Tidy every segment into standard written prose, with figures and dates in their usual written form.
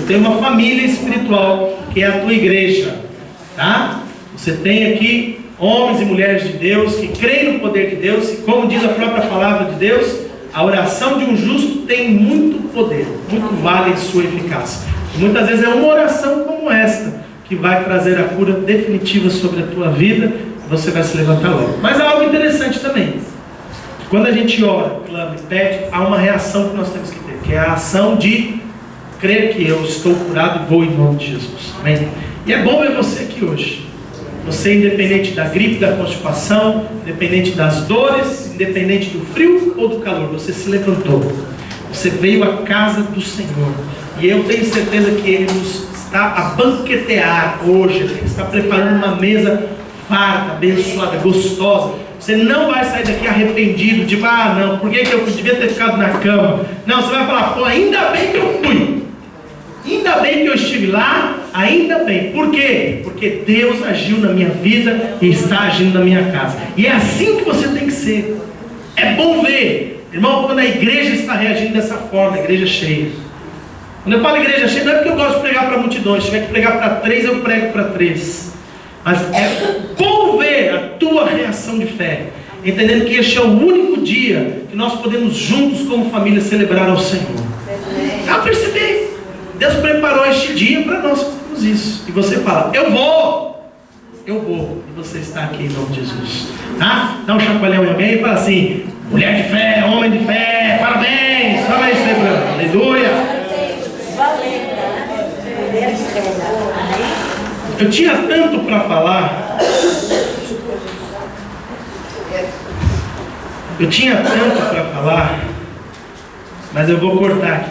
tem uma família espiritual que é a tua igreja, tá? Você tem aqui homens e mulheres de Deus que creem no poder de Deus, e como diz a própria palavra de Deus, a oração de um justo tem muito poder, muito vale em sua eficácia. E muitas vezes é uma oração como esta que vai trazer a cura definitiva sobre a tua vida, e você vai se levantar logo. Mas há algo interessante também. Quando a gente ora, clama e pede, há uma reação que nós temos que ter, que é a ação de crer que eu estou curado e vou em nome de Jesus. Amém? E é bom ver você aqui hoje. Você, independente da gripe, da constipação, independente das dores, independente do frio ou do calor, você se levantou. Você veio à casa do Senhor. E eu tenho certeza que Ele nos está a banquetear hoje. Ele está preparando uma mesa farta, abençoada, gostosa. Você não vai sair daqui arrependido, tipo, não, por que eu devia ter ficado na cama? Não, você vai falar, pô, ainda bem que eu fui. Ainda bem que eu estive lá, ainda bem. Por quê? Porque Deus agiu na minha vida e está agindo na minha casa. E é assim que você tem que ser. É bom ver, irmão, quando a igreja está reagindo dessa forma, a igreja cheia. Quando eu falo igreja cheia, não é porque eu gosto de pregar para multidões. Se tiver que pregar para 3, eu prego para 3. Mas é bom ver a tua reação de fé, entendendo que este é o único dia que nós podemos juntos como família celebrar ao Senhor. Eu percebi. Deus preparou este dia para nós fazermos isso. E você fala, eu vou. E você está aqui em nome de Jesus. Tá? Dá um chacoalhão em alguém e fala assim, mulher de fé, homem de fé, parabéns. Fala isso, lembrando. Aleluia. Eu tinha tanto para falar. Mas eu vou cortar aqui.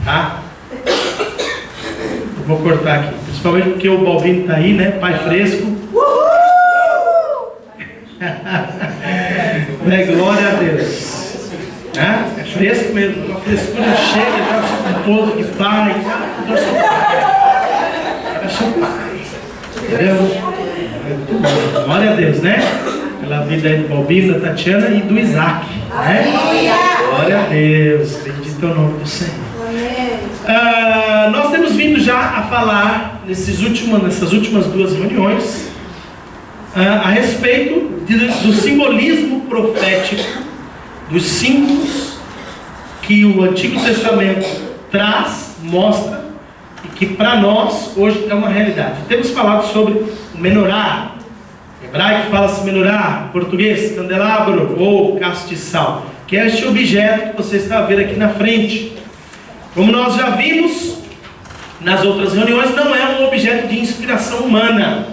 Tá? Eu vou cortar aqui. Principalmente porque o Balbino está aí, né? Pai fresco. Glória a Deus. É fresco mesmo. Uma frescura chega, tá? Um pouco de pai. Eu sou pai. Entendeu? Glória a Deus, né? Pela vida aí do Balbino, da Tatiana e do Isaac. Né? Glória a Deus. Bendito é o nome do Senhor. Nós temos vindo já a falar nessas últimas 2 reuniões a respeito do simbolismo profético, dos símbolos que o Antigo Testamento traz, mostra, e que para nós hoje é uma realidade. Temos falado sobre o menorá, em hebraico fala-se menorá, em português candelabro ou castiçal, que é este objeto que você está a ver aqui na frente. Como nós já vimos nas outras reuniões, não é um objeto de inspiração humana.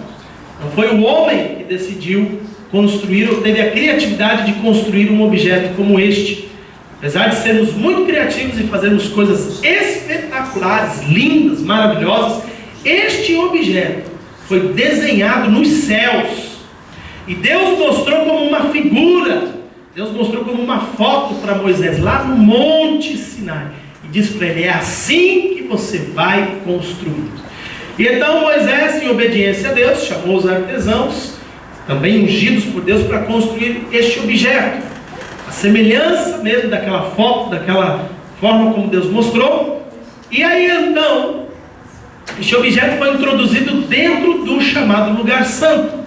Não foi o homem que decidiu construir, ou teve a criatividade de construir um objeto como este. Apesar de sermos muito criativos e fazermos coisas espetaculares, lindas, maravilhosas, este objeto foi desenhado nos céus. E Deus mostrou como uma figura, Deus mostrou como uma foto para Moisés, lá no Monte Sinai. Diz para ele, é assim que você vai construir. E então Moisés, em obediência a Deus, chamou os artesãos, também ungidos por Deus, para construir este objeto. A semelhança mesmo daquela foto, daquela forma como Deus mostrou. E aí então, este objeto foi introduzido dentro do chamado lugar santo.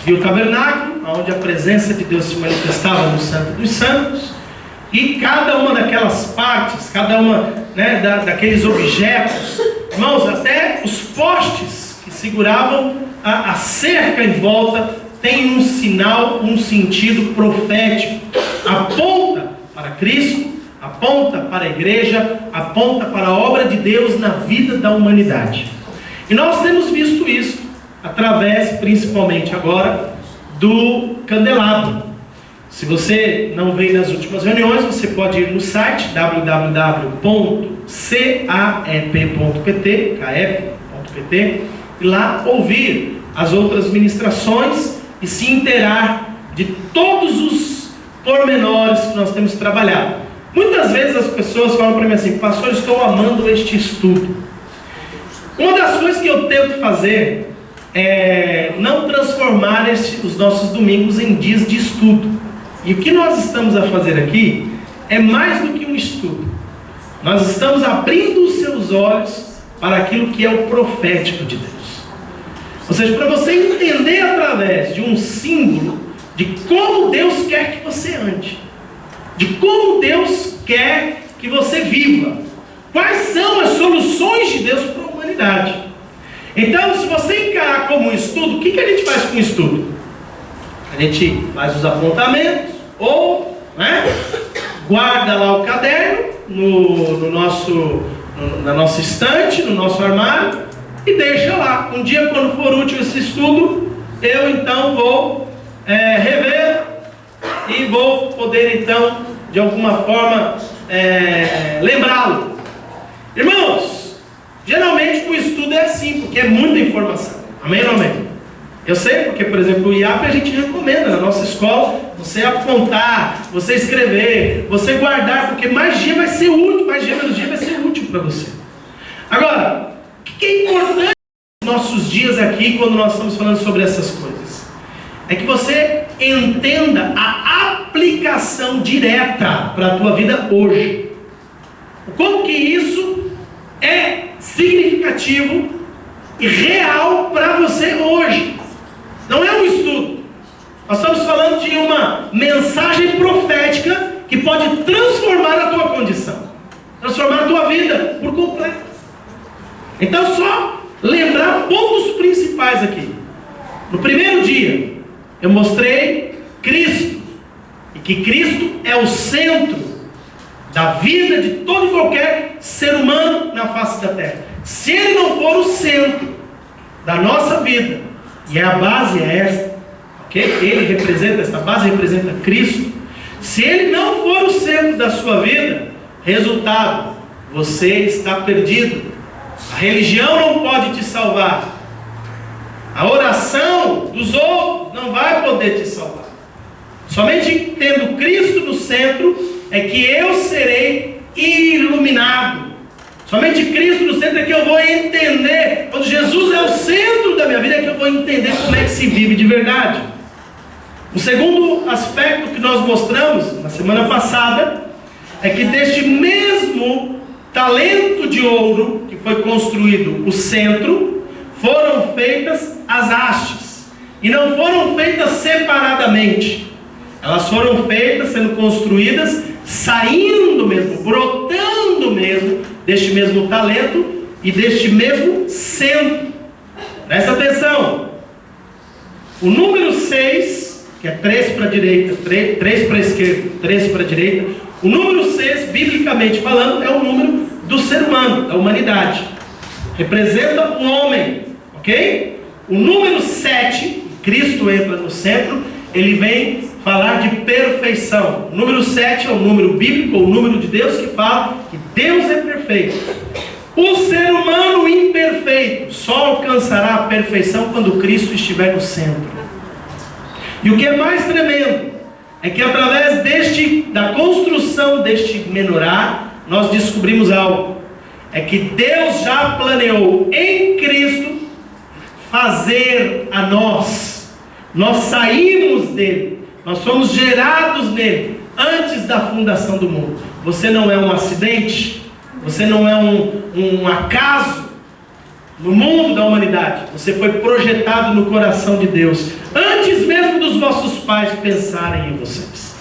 E o tabernáculo, onde a presença de Deus se manifestava no Santo dos Santos. E cada uma daquelas partes, cada uma, né, daqueles objetos, irmãos, até os postes que seguravam a cerca em volta, tem um sinal, um sentido profético. Aponta para Cristo, aponta para a igreja, aponta para a obra de Deus na vida da humanidade. E nós temos visto isso através, principalmente agora, do candelabro. Se você não veio nas últimas reuniões, você pode ir no site www.caep.pt e lá ouvir as outras ministrações e se inteirar de todos os pormenores que nós temos trabalhado. Muitas vezes as pessoas falam para mim assim, pastor, estou amando este estudo. Uma das coisas que eu tento fazer é não transformar os nossos domingos em dias de estudo. E o que nós estamos a fazer aqui é mais do que um estudo. Nós estamos abrindo os seus olhos para aquilo que é o profético de Deus. Ou seja, para você entender através de um símbolo de como Deus quer que você ande, de como Deus quer que você viva, quais são as soluções de Deus para a humanidade. Então, se você encarar como um estudo, o que a gente faz com o estudo? A gente faz os apontamentos, ou guarda lá o caderno na nossa estante, no nosso armário, e deixa lá. Um dia, quando for útil esse estudo, eu então vou rever e vou poder então, de alguma forma, lembrá-lo. Irmãos, geralmente o estudo é assim, porque é muita informação. Amém ou não amém? Eu sei porque, por exemplo, o IAP a gente recomenda na nossa escola você apontar, você escrever, você guardar, porque mais dia vai ser útil, mais dia menos dia vai ser útil para você. Agora, o que é importante nos nossos dias aqui, quando nós estamos falando sobre essas coisas? É que você entenda a aplicação direta para a tua vida hoje. Como que isso é significativo e real para você hoje. Não é um estudo. Nós estamos falando de uma mensagem profética que pode transformar a tua condição, transformar a tua vida por completo. Então, só lembrar pontos principais aqui. No primeiro dia, eu mostrei Cristo, e que Cristo é o centro da vida de todo e qualquer ser humano na face da terra. Se Ele não for o centro da nossa vida, e a base é esta, ok? Ele representa, esta base representa Cristo. Se Ele não for o centro da sua vida, resultado, você está perdido. A religião não pode te salvar. A oração dos outros não vai poder te salvar. Somente tendo Cristo no centro é que eu serei iluminado. Somente Cristo no centro é que eu vou entender. Quando Jesus é o centro da minha vida, é que eu vou entender como é que se vive de verdade. O segundo aspecto que nós mostramos na semana passada é que deste mesmo talento de ouro que foi construído o centro, foram feitas as hastes. E não foram feitas separadamente. Elas foram feitas, sendo construídas, saindo mesmo, brotando mesmo, deste mesmo talento e deste mesmo centro. Presta atenção. O número 6, que é 3 para a direita, 3 para a esquerda, 3 para a direita. O número 6, biblicamente falando, é o número do ser humano, da humanidade. Representa o homem, ok? O número 7, Cristo entra no centro, ele vem falar de perfeição. O número 7 é o número bíblico, o número de Deus que fala que Deus é perfeito. O ser humano imperfeito só alcançará a perfeição quando Cristo estiver no centro. E o que é mais tremendo é que através da construção deste menorá, nós descobrimos algo. É que Deus já planeou em Cristo fazer a nós. Nós saímos dele. Nós fomos gerados nele antes da fundação do mundo. Você não é um acidente. Você não é um acaso no mundo da humanidade. Você foi projetado no coração de Deus antes mesmo dos vossos pais pensarem em vocês.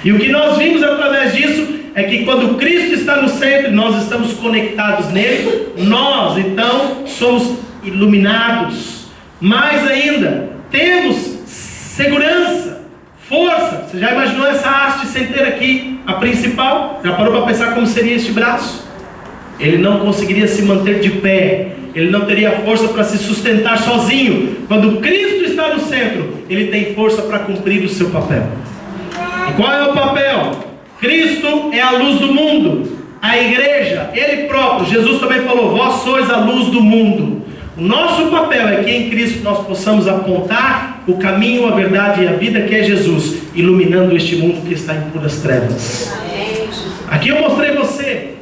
E o que nós vimos através disso é que quando Cristo está no centro, nós estamos conectados nele, nós então somos iluminados. Mais ainda, temos segurança, força. Você já imaginou essa haste centeira aqui, a principal? Já parou para pensar como seria este braço? Ele não conseguiria se manter de pé, ele não teria força para se sustentar sozinho. Quando Cristo está no centro, ele tem força para cumprir o seu papel. E qual é o papel? Cristo é a luz do mundo. A igreja, ele próprio, Jesus também falou: vós sois a luz do mundo. O nosso papel é que em Cristo nós possamos apontar o caminho, a verdade e a vida, que é Jesus, iluminando este mundo que está em puras trevas. Aqui eu mostrei você,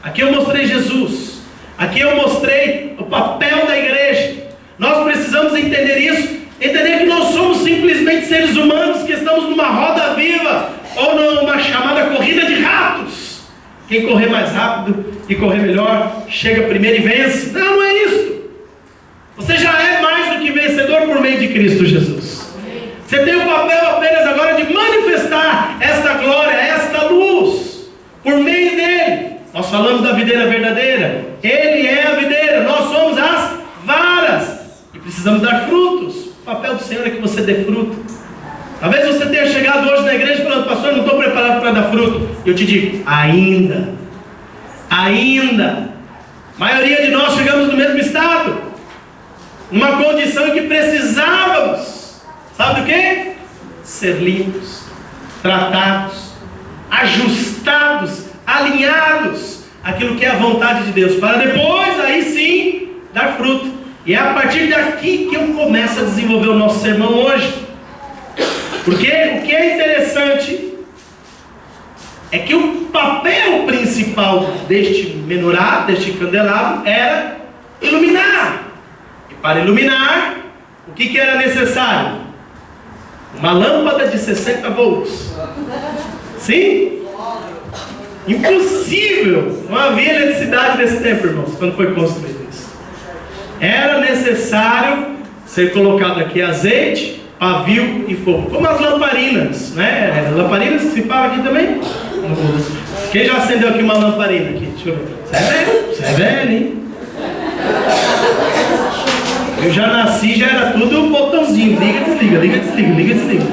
aqui eu mostrei Jesus, aqui eu mostrei o papel da igreja. Nós precisamos entender isso, entender que nós somos simplesmente seres humanos que estamos numa roda viva, ou numa chamada corrida de ratos. quem correr mais rápido e correr melhor, chega primeiro e vence. Não, não é isso. Você já é mais do que vencedor por meio de Cristo Jesus. Você tem o papel apenas agora de manifestar esta glória, esta luz, por meio dele. Nós falamos da videira verdadeira. Ele é a videira, nós somos as varas. E precisamos dar frutos. O papel do Senhor é que você dê fruto. Talvez você tenha chegado hoje na igreja falando: pastor, eu não estou preparado para dar fruto. Eu te digo, ainda. A maioria de nós chegamos no mesmo estado, numa condição em que precisávamos, sabe do quê? Ser limpos, tratados, ajustados, alinhados àquilo que é a vontade de Deus, para depois, aí sim, dar fruto. E é a partir daqui que eu começo a desenvolver o nosso sermão hoje. Porque o que é interessante é que o papel principal deste menorá, deste candelabro, era iluminar. E para iluminar, o que era necessário? Uma lâmpada de 60 volts. Sim? Impossível! Não havia eletricidade nesse tempo, irmãos, quando foi construído isso. Era necessário ser colocado aqui azeite, pavio e fogo, como as lamparinas, né? Lamparinas que se fala aqui também. Quem já acendeu aqui uma lamparina aqui? Deixa eu ver. Você é velho, hein? Eu já nasci, já era tudo um botãozinho. Liga, desliga, liga, desliga, liga, desliga.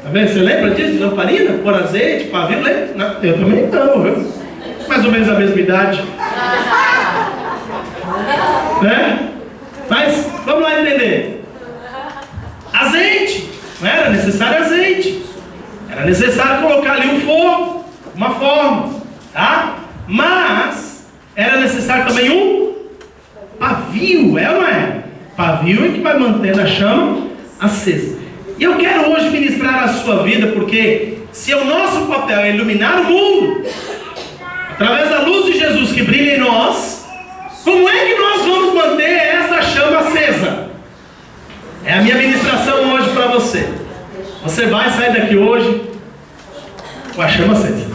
Tá vendo? Você lembra disso? De lamparina? Por azeite, pavio? Lembra? Não, eu também não, viu? Mais ou menos a mesma idade. Mas vamos lá entender. Azeite, não era necessário azeite, era necessário colocar ali um fogo, uma forma, tá? Mas era necessário também um pavio, é ou não é? Pavio é que vai mantendo a chama acesa. E eu quero hoje ministrar a sua vida, porque se o nosso papel é iluminar o mundo através da luz de Jesus que brilha em nós, como é que nós vamos manter essa chama acesa? É a minha ministração hoje para você. Você vai sair daqui hoje com a chama acesa.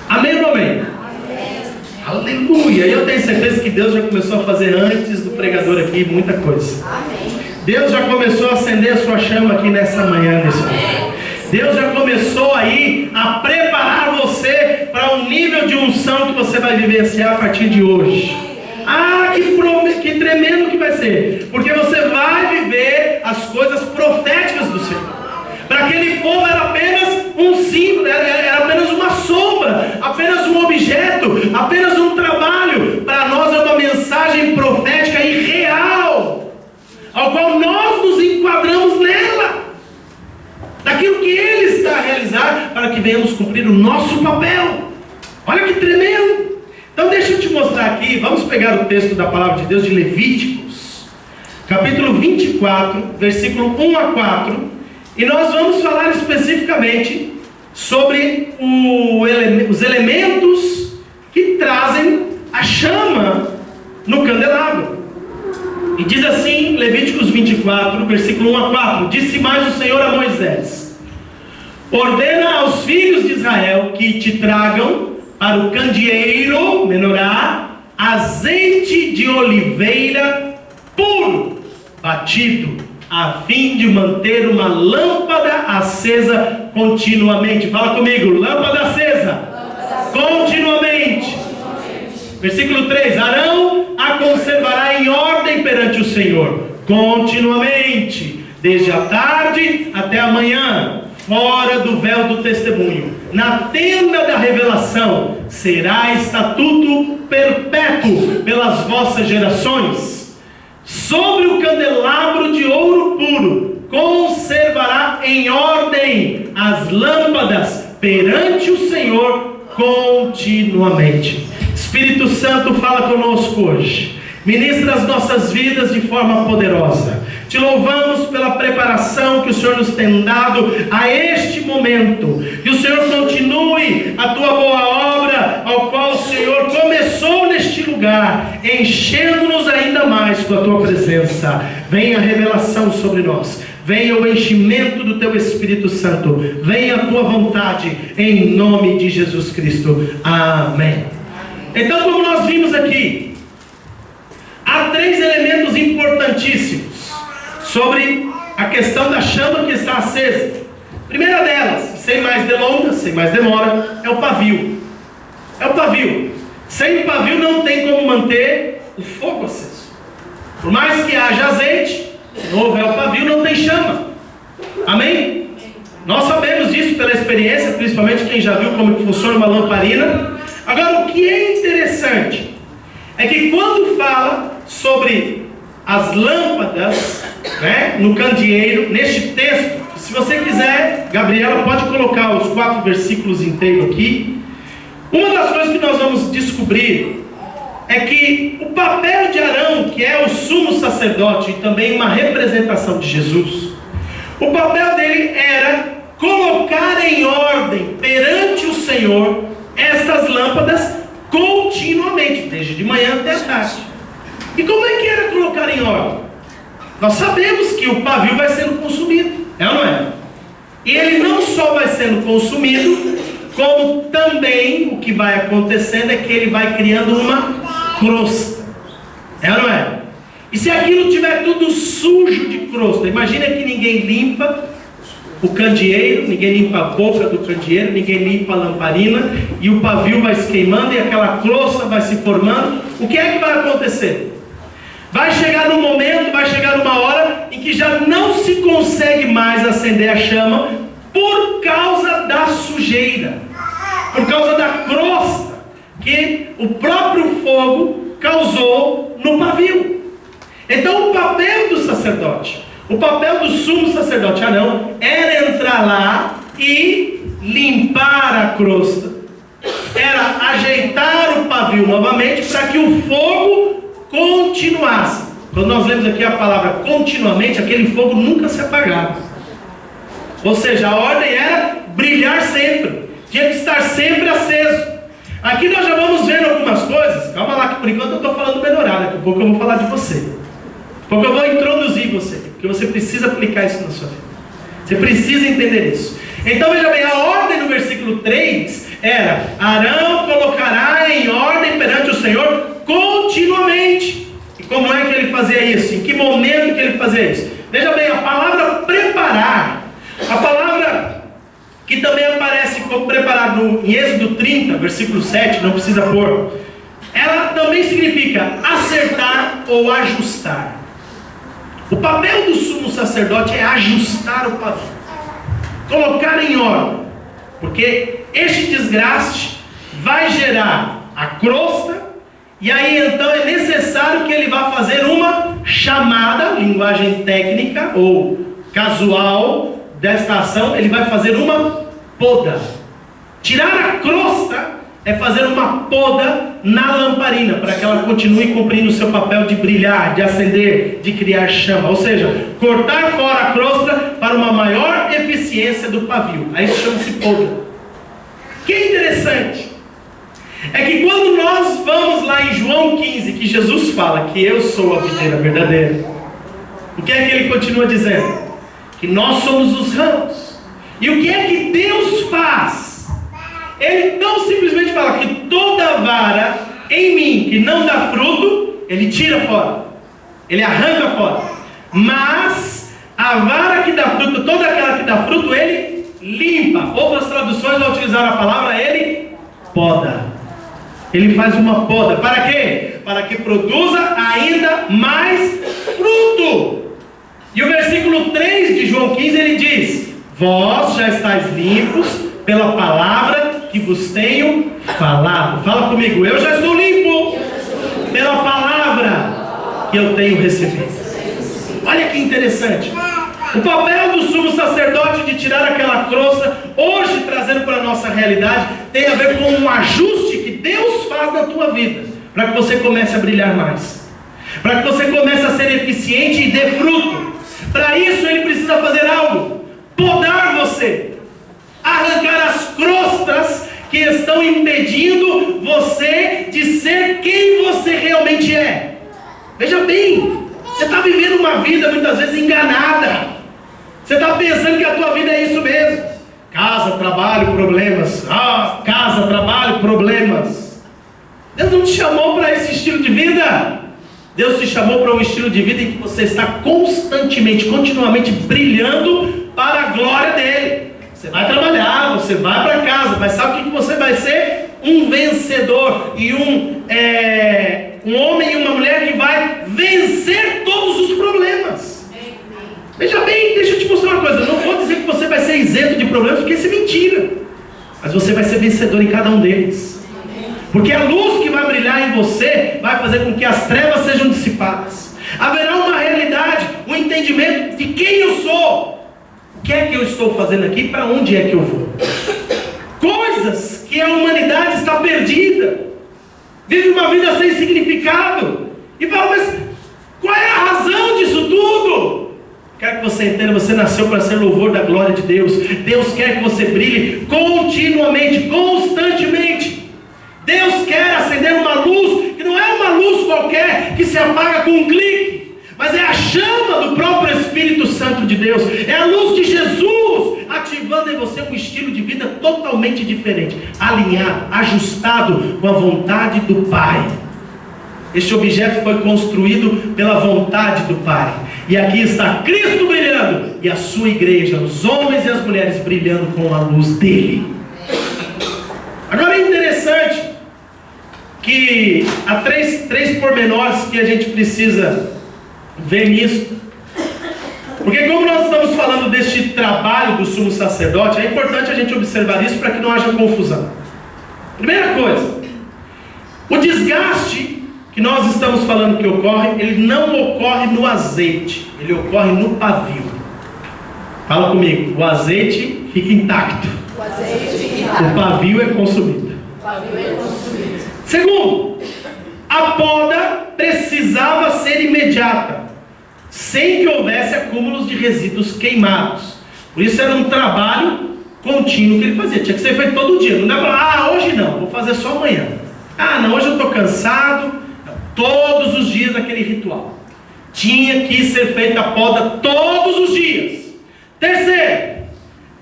Amém ou amém? Aleluia! E eu tenho certeza que Deus já começou a fazer antes do pregador aqui muita coisa. Deus já começou a acender a sua chama aqui nessa manhã, nesse momento. Deus já começou aí a preparar você para um nível de unção que você vai vivenciar a partir de hoje. Ah, que tremendo que vai ser, porque você vai viver as coisas proféticas do Senhor. Para aquele povo era apenas um símbolo, era apenas uma sombra, apenas um objeto, apenas um trabalho. Para nós é uma mensagem profética e real, ao qual nós nos enquadramos nela, daquilo que Ele está a realizar, para que venhamos cumprir o nosso papel. Olha que tremendo! Então deixa eu te mostrar aqui, vamos pegar o texto da palavra de Deus de Levíticos, capítulo 24, versículo 1 a 4, e nós vamos falar especificamente sobre os elementos que trazem a chama no candelabro. E diz assim, Levíticos 24, versículo 1 a 4, disse mais o Senhor a Moisés: ordena aos filhos de Israel que te tragam para o candeeiro, menorá, azeite de oliveira puro, batido, a fim de manter uma lâmpada acesa continuamente. Fala comigo, lâmpada acesa, continuamente. Versículo 3, Arão a conservará em ordem perante o Senhor, continuamente, desde a tarde até a manhã, fora do véu do testemunho, na tenda da revelação, será estatuto perpétuo pelas vossas gerações. Sobre o candelabro de ouro puro, conservará em ordem as lâmpadas perante o Senhor continuamente. Espírito Santo, fala conosco hoje. Ministra as nossas vidas de forma poderosa. Te louvamos pela preparação que o Senhor nos tem dado a este momento. Que o Senhor continue a tua boa obra, ao qual o Senhor começou neste lugar, enchendo-nos ainda mais com a tua presença. Venha a revelação sobre nós. venha o enchimento do teu Espírito Santo, venha a tua vontade, em nome de Jesus Cristo. Amém. Então, como nós vimos aqui, há 3 elementos importantíssimos sobre a questão da chama que está acesa. A primeira delas, sem mais delongas, sem mais demora, é o pavio. É o pavio. Sem o pavio não tem como manter o fogo aceso. Por mais que haja azeite, se não houver o pavio, não tem chama. Amém? Nós sabemos disso pela experiência, principalmente quem já viu como funciona uma lamparina. Agora, o que é interessante é que quando fala sobre as lâmpadas, né, no candeeiro, neste texto, se você quiser, Gabriela, pode colocar os 4 versículos inteiros aqui. Uma das coisas que nós vamos descobrir é que o papel de Arão, que é o sumo sacerdote e também uma representação de Jesus, o papel dele era colocar em ordem perante o Senhor estas lâmpadas continuamente, desde de manhã até a tarde. E como é que era colocar em ordem? Nós sabemos que o pavio vai sendo consumido, é ou não é? E ele não só vai sendo consumido, como também o que vai acontecendo é que ele vai criando uma crosta, é ou não é? E se aquilo tiver tudo sujo de crosta, imagina que ninguém limpa o candeeiro, ninguém limpa a boca do candeeiro, ninguém limpa a lamparina, e o pavio vai se queimando e aquela crosta vai se formando. O que é que vai acontecer? Vai chegar num momento, vai chegar numa hora em que já não se consegue mais acender a chama por causa da sujeira, por causa da crosta que o próprio fogo causou no pavio. Então o papel do sacerdote, o papel do sumo sacerdote Arão, era entrar lá e limpar a crosta, era ajeitar o pavio novamente para que o fogo continuasse. Quando nós lemos aqui a palavra continuamente, aquele fogo nunca se apagava. Ou seja, a ordem era brilhar sempre, tinha que estar sempre aceso. Aqui nós já vamos ver algumas coisas. Calma lá, que por enquanto eu estou falando melhorado. Daqui a pouco eu vou falar de você. Daqui a pouco eu vou introduzir você, porque você precisa aplicar isso na sua vida. Você precisa entender isso. Então veja bem, a ordem no versículo 3 era: Arão colocará em ordem perante o Senhor continuamente. E como é que ele fazia isso? Em que momento que ele fazia isso? Veja bem, a palavra preparar, a palavra que também aparece como preparar em Êxodo 30, versículo 7, não precisa pôr, ela também significa acertar ou ajustar. O papel do sumo sacerdote é ajustar o pavio, colocar em ordem, porque este desgaste vai gerar a crosta. E aí então é necessário que ele vá fazer uma chamada, linguagem técnica ou casual desta ação, ele vai fazer uma poda. Tirar a crosta é fazer uma poda na lamparina, para que ela continue cumprindo o seu papel de brilhar, de acender, de criar chama. Ou seja, cortar fora a crosta para uma maior eficiência do pavio. Aí chama-se poda. O que é interessante é que quando nós vamos lá em João 15, que Jesus fala que eu sou a videira verdadeira, o que é que ele continua dizendo? Que nós somos os ramos. E o que é que Deus faz? Ele não simplesmente fala que toda vara em mim que não dá fruto, ele tira fora, ele arranca fora. Mas a vara que dá fruto, toda aquela que dá fruto, ele limpa. Outras traduções vão utilizar a palavra ele poda. Ele faz uma poda. Para quê? Para que produza ainda mais fruto. E o versículo 3 de João 15 ele diz: vós já estáis limpos pela palavra que vos tenho falado. Fala comigo: eu já estou limpo pela palavra que eu tenho recebido. Olha que interessante. O papel do sumo sacerdote de tirar aquela crosta, hoje trazendo para a nossa realidade, tem a ver com um ajuste que Deus faz na tua vida, para que você comece a brilhar mais, para que você comece a ser eficiente e dê fruto. Para isso ele precisa fazer algo: podar você, arrancar as crostas que estão impedindo você de ser quem você realmente é. Veja bem, você está vivendo uma vida muitas vezes enganada. Você está pensando que a tua vida é isso mesmo? Casa, trabalho, problemas. Casa, trabalho, problemas. Deus não te chamou para esse estilo de vida. Deus te chamou para um estilo de vida em que você está constantemente, continuamente brilhando para a glória dele. Você vai trabalhar, você vai para casa, mas sabe o que você vai ser? Um vencedor e um homem e uma mulher que vai vencer todos os problemas. Veja bem, deixa eu te mostrar uma coisa. Eu não vou dizer que você vai ser isento de problemas, porque isso é mentira. Mas você vai ser vencedor em cada um deles. Porque a luz que vai brilhar em você vai fazer com que as trevas sejam dissipadas. Haverá uma realidade, um entendimento de quem eu sou. O que é que eu estou fazendo aqui e para onde é que eu vou? Coisas que a humanidade está perdida. Vive uma vida sem significado. E fala, mas qual é a razão disso tudo? Quero que você entenda, você nasceu para ser louvor da glória de Deus. Deus quer que você brilhe continuamente, constantemente. Deus quer acender uma luz, que não é uma luz qualquer, que se apaga com um clique, mas é a chama do próprio Espírito Santo de Deus. É a luz de Jesus, ativando em você um estilo de vida totalmente diferente, alinhado, ajustado com a vontade do Pai. Este objeto foi construído pela vontade do Pai. E aqui está Cristo brilhando, e a sua igreja, os homens e as mulheres brilhando com a luz dele. Agora é interessante que há três pormenores que a gente precisa ver nisso. Porque como nós estamos falando deste trabalho do sumo sacerdote, é importante a gente observar isso para que não haja confusão. Primeira coisa, o desgaste que nós estamos falando que ocorre, ele não ocorre no azeite, ele ocorre no pavio. Fala comigo, o azeite fica intacto. O pavio é consumido. Segundo, a poda precisava ser imediata, sem que houvesse acúmulos de resíduos queimados. Por isso era um trabalho contínuo que ele fazia, tinha que ser feito todo dia. Não dá para falar, hoje não, vou fazer só amanhã. Não, hoje eu estou cansado. Todos os dias aquele ritual. Tinha que ser feita a poda todos os dias. Terceiro,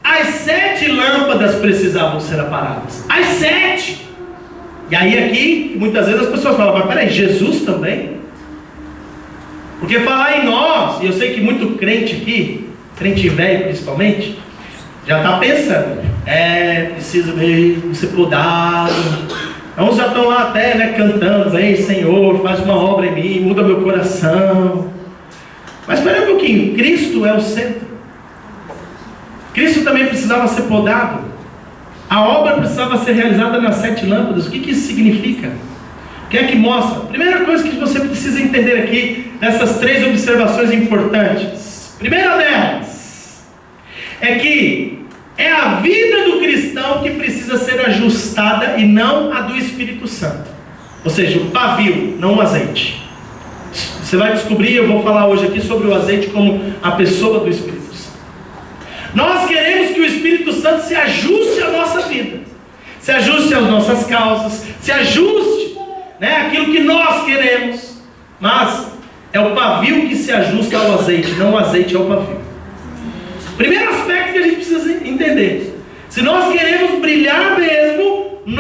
as 7 lâmpadas precisavam ser apagadas. As 7. E aí aqui, muitas vezes as pessoas falam, mas peraí, Jesus também? Porque falar em nós, e eu sei que muito crente aqui, crente velho principalmente, já está pensando, precisa mesmo ser podado. Uns já estão lá até, cantando, aí, Senhor, faz uma obra em mim, muda meu coração. Mas espera um pouquinho, Cristo é o centro. Cristo também precisava ser podado. A obra precisava ser realizada nas 7 lâmpadas. O que isso significa? O que é que mostra? Primeira coisa que você precisa entender aqui, nessas 3 observações importantes. Primeira delas, é que é a vida do cristão que precisa ser ajustada e não a do Espírito Santo. Ou seja, o pavio, não o azeite. Você vai descobrir, eu vou falar hoje aqui sobre o azeite como a pessoa do Espírito Santo. Nós queremos que o Espírito Santo se ajuste à nossa vida, se ajuste às nossas causas, se ajuste àquilo que nós queremos. Mas é o pavio que se ajusta ao azeite, não o azeite ao pavio. Primeiro aspecto que a gente precisa entender: se nós queremos brilhar mesmo, o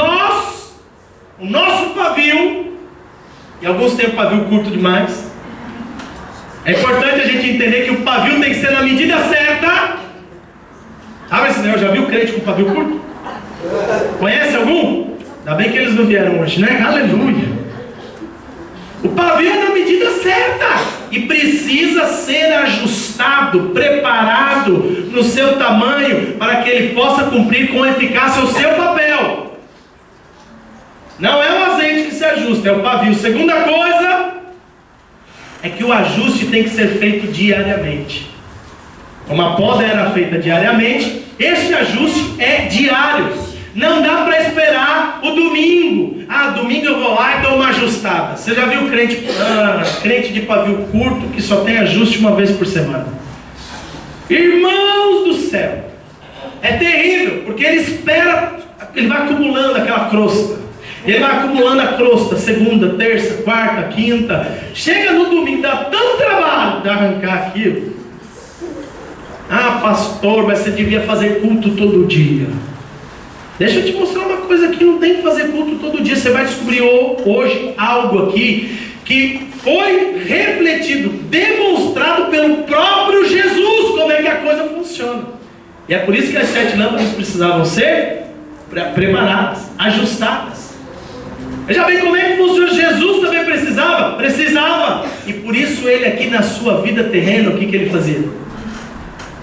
nosso pavio, e alguns têm o pavio curto demais, é importante a gente entender que o pavio tem que ser na medida certa. Sabe esse negócio? Já viu crente com pavio curto? Conhece algum? Ainda bem que eles não vieram hoje, né? Aleluia! O pavio é na medida certa e precisa ser ajustado, preparado no seu tamanho, para que ele possa cumprir com eficácia o seu papel. Não é o azeite que se ajusta, é o pavio. Segunda coisa é que o ajuste tem que ser feito diariamente. Como a poda era feita diariamente, este ajuste é diário. Não dá para esperar o domingo. Domingo eu vou lá e dou uma ajustada. Você já viu crente de pavio curto que só tem ajuste uma vez por semana? Irmãos do céu, é terrível, porque ele espera, ele vai acumulando aquela crosta. Ele vai acumulando a crosta, segunda, terça, quarta, quinta. Chega no domingo, dá tanto trabalho de arrancar aquilo. Ah, pastor, mas você devia fazer culto todo dia. Deixa eu te mostrar uma coisa aqui, não tem que fazer culto todo dia. Você vai descobrir hoje algo aqui que foi refletido, demonstrado pelo próprio Jesus, como é que a coisa funciona. E é por isso que as 7 lâmpadas precisavam ser preparadas, ajustadas. Veja bem como é que funciona. Jesus também precisava. E por isso ele aqui na sua vida terrena, o que ele fazia?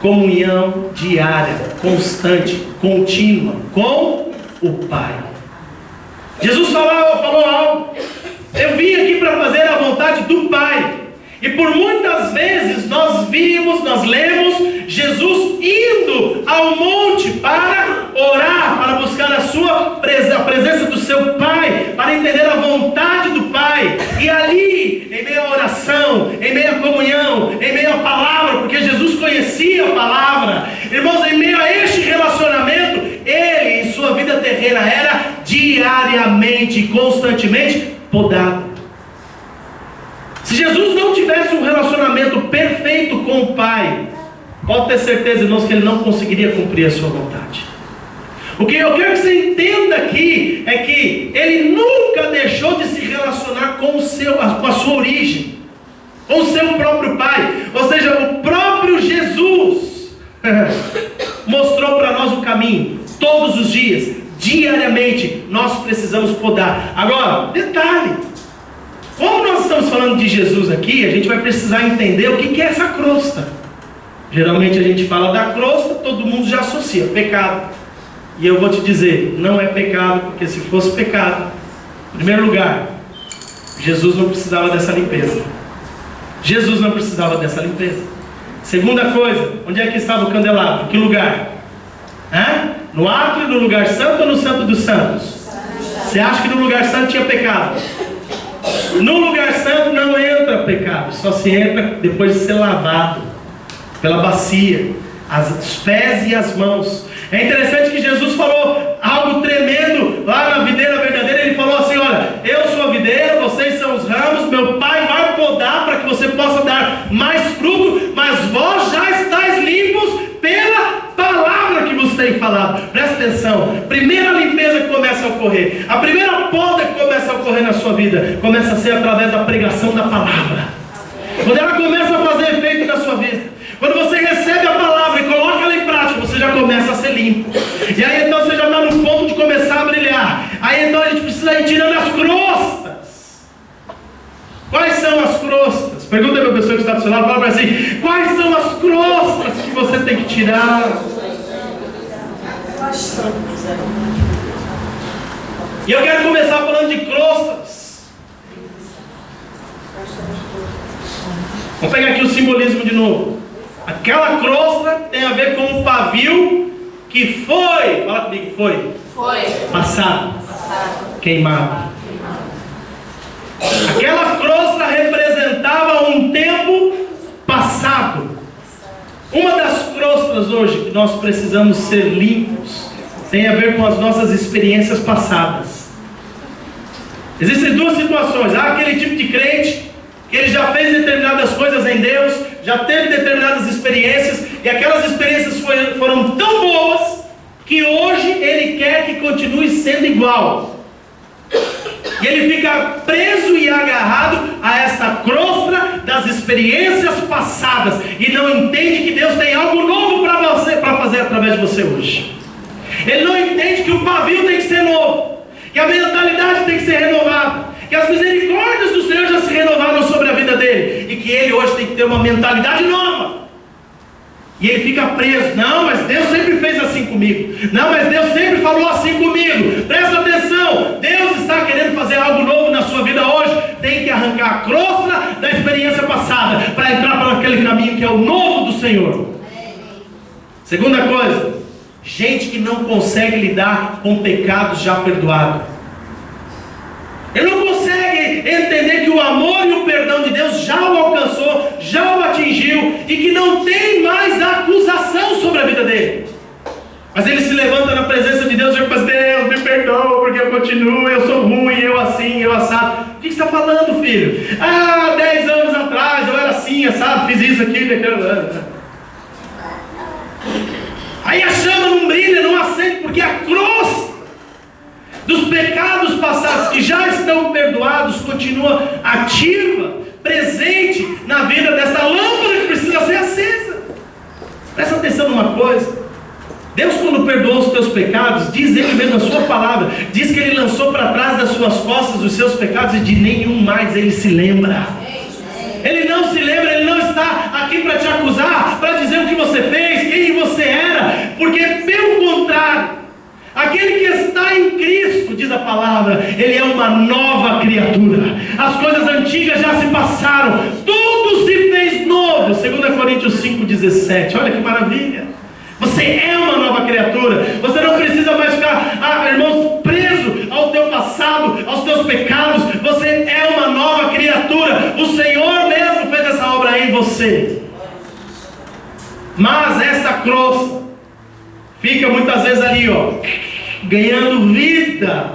Comunhão diária, constante, contínua com o Pai. Jesus falou algo. Eu vim aqui para fazer a vontade do Pai. E por muitas vezes nós lemos Jesus indo ao monte para orar, para buscar a presença do seu Pai, para entender a vontade do Pai. E ali, em meio à oração, em meio à comunhão, em meio à palavra, porque Jesus conhecia a palavra, irmãos, em meio a este relacionamento, ele em sua vida terrena era diariamente, constantemente podado. Se Jesus não tivesse um relacionamento perfeito com o Pai, pode ter certeza, irmãos, que ele não conseguiria cumprir a sua vontade. O que eu quero que você entenda aqui é que ele nunca deixou de se relacionar com a sua origem, com o seu próprio Pai. Ou seja, o próprio Jesus mostrou para nós o caminho. Todos os dias, diariamente, nós precisamos podar. Agora, detalhe: como nós estamos falando de Jesus aqui, a gente vai precisar entender o que é essa crosta. Geralmente a gente fala da crosta, todo mundo já associa pecado. E eu vou te dizer, não é pecado, porque se fosse pecado, em primeiro lugar, Jesus não precisava dessa limpeza. Jesus não precisava dessa limpeza. Segunda coisa, onde é que estava o candelabro? Que lugar? No átrio, no lugar santo ou no santo dos santos? Você acha que no lugar santo tinha pecado? No lugar santo não entra pecado, só se entra depois de ser lavado pela bacia, os pés e as mãos. É interessante que Jesus falou algo tremendo lá na videira verdadeira. Ele falou assim: olha, eu sou a videira, vocês são os ramos, meu Pai vai podar para que você possa dar mais fruto, mas vós já estáis limpos pela palavra que vos tenho falado. Presta atenção, primeira limpeza que começa a ocorrer, a primeira poda que começa a ocorrer na sua vida, começa a ser através da pregação da palavra. Quando ela começa a fazer efeito na sua vida, quando você recebe a palavra e coloca ela em prática, você já começa a ser limpo. E aí então você já está no ponto de começar a brilhar. Aí então a gente precisa ir tirando as crostas. Quais são as crostas? Pergunta para a pessoa que está do seu lado, fala para assim: quais são as crostas que você tem que tirar? E eu quero começar falando de crostas. Vamos pegar aqui o simbolismo de novo. Aquela crosta tem a ver com o pavio que foi, fala comigo, foi passado, queimado. Aquela crosta representava um tempo passado. Uma das crostas hoje que nós precisamos ser limpos tem a ver com as nossas experiências passadas. Existem duas situações. Há aquele tipo de crente que ele já fez determinadas coisas em Deus, já teve determinadas experiências, e aquelas experiências foram tão boas que hoje ele quer que continue sendo igual. E ele fica preso e agarrado a esta crosta das experiências passadas e não entende que Deus tem algo novo para fazer através de você hoje. Ele não entende que o pavio tem que ser novo, que a mentalidade tem que ser renovada, que as misericórdias do Senhor já se renovaram sobre a vida dele, e que ele hoje tem que ter uma mentalidade nova. E ele fica preso. Não, mas Deus sempre fez assim comigo. Não, mas Deus sempre falou assim comigo. Presta atenção, Deus está querendo fazer algo novo na sua vida hoje. Tem que arrancar a crosta da experiência passada para entrar para aquele caminho que é o novo do Senhor. Segunda coisa, gente que não consegue lidar com pecados já perdoados. Ele não consegue entender que o amor e o perdão de Deus já o alcançou, já o atingiu, e que não tem mais acusação sobre a vida dele. Mas ele se levanta na presença de Deus e diz: Deus, me perdoa, porque eu continuo, eu sou ruim, eu assim, eu assado. O que você está falando, filho? 10 anos atrás eu era assim, assado, fiz isso aqui, aquilo. Aí a chama não brilha, não acende, porque a cruz dos pecados passados que já estão perdoados continua ativa, presente na vida dessa lâmpada que precisa ser acesa. Presta atenção numa coisa. Deus, quando perdoou os teus pecados, diz Ele mesmo na sua palavra, diz que Ele lançou para trás das suas costas os seus pecados e de nenhum mais Ele se lembra. Ele não se lembra, Ele não está aqui para te acusar, para dizer o que você fez, quem você era, porque pelo contrário, aquele que está em Cristo, diz a palavra, ele é uma nova criatura. As coisas antigas já se passaram, tudo se fez novo. 2 Coríntios 5,17, olha que maravilha. Você é uma nova criatura. Você não precisa mais ficar, irmãos, preso ao teu passado, aos teus pecados. Você é uma nova criatura. O Senhor mesmo fez essa obra em você. Mas essa crosta fica muitas vezes ali, ganhando vida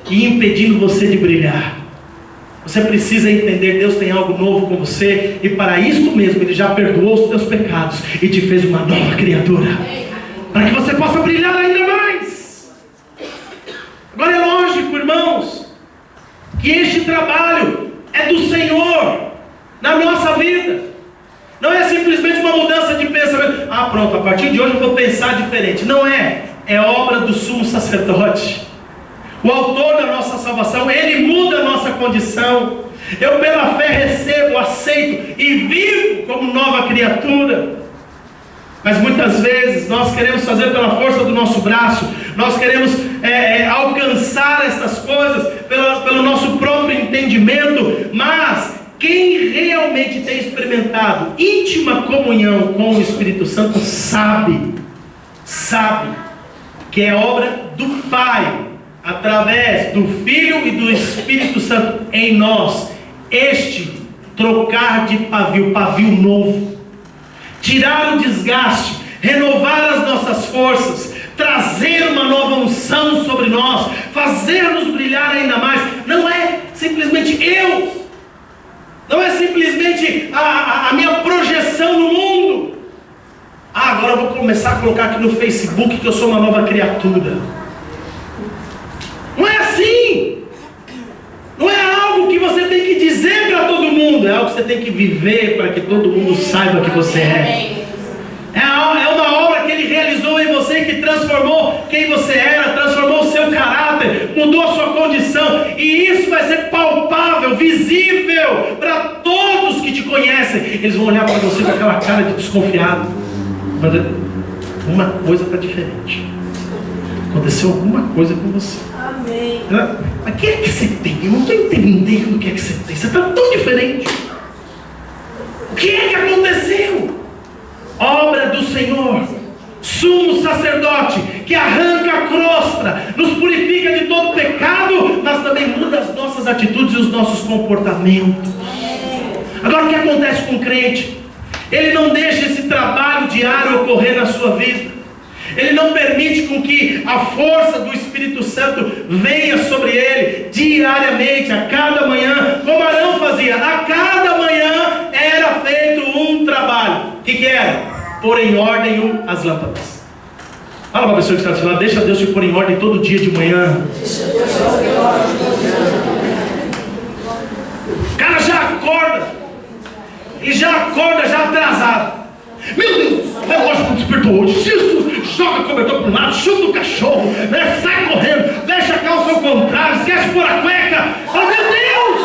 e impedindo você de brilhar. Você precisa entender, Deus tem algo novo com você, e para isso mesmo Ele já perdoou os teus pecados e te fez uma nova criatura, para que você possa brilhar ainda mais. Agora é lógico, irmãos, que este trabalho é do Senhor na nossa vida. Não é simplesmente uma mudança de pensamento. Pronto, a partir de hoje eu vou pensar diferente. Não é. É obra do sumo sacerdote, o autor da nossa salvação. Ele muda a nossa condição. Eu pela fé recebo, aceito e vivo como nova criatura. Mas muitas vezes nós queremos fazer pela força do nosso braço. Nós queremos alcançar essas coisas pelo nosso próprio entendimento. Mas quem realmente tem experimentado íntima comunhão com o Espírito Santo sabe que é obra do Pai, através do Filho e do Espírito Santo em nós, este trocar de pavio novo, tirar o desgaste, renovar as nossas forças, trazer uma nova unção sobre nós, fazer-nos brilhar ainda mais. Não é simplesmente não é simplesmente a minha projeção no mundo. Agora eu vou começar a colocar aqui no Facebook que eu sou uma nova criatura. Não é assim. Não é algo que você tem que dizer para todo mundo. É algo que você tem que viver para que todo mundo saiba que você é. É uma obra que Ele realizou em você, que transformou quem você era, transformou o seu caráter, mudou a sua condição. E isso vai ser palpável, visível para todos que te conhecem. Eles vão olhar para você com aquela cara de desconfiado. Mas uma coisa está diferente. Aconteceu alguma coisa com você. Amém. Mas o que é que você tem? Eu não estou entendendo o que é que você tem. Você está tão diferente. O que é que aconteceu? Obra do Senhor, sumo sacerdote, que arranca a crosta, nos purifica de todo pecado, mas também muda as nossas atitudes e os nossos comportamentos. Agora o que acontece com o crente? Ele não deixa esse trabalho diário ocorrer na sua vida. Ele não permite com que a força do Espírito Santo venha sobre ele diariamente, a cada manhã, como Arão fazia. A cada manhã era feito um trabalho. O que era? Pôr em ordem as lâmpadas. Fala para a pessoa que está do seu lado, deixa Deus te pôr em ordem todo dia de manhã. O cara já acorda. E já acorda já atrasado. Meu Deus, o relógio não despertou hoje. Jesus, joga o cobertor para um lado, chuta o cachorro, sai correndo, deixa a calça ao contrário, esquece de pôr a cueca. Oh meu Deus!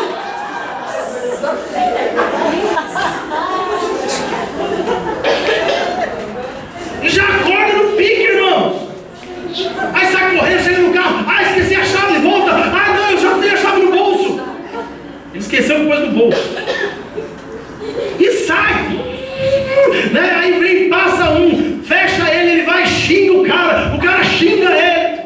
E já acorda no pique, irmãos. Aí sai correndo, chega no carro. Esqueci a chave, volta. Não, eu já tenho a chave no bolso. Ele esqueceu depois do bolso. E sai, né? Aí vem, passa um, fecha ele, ele vai e xinga o cara xinga ele.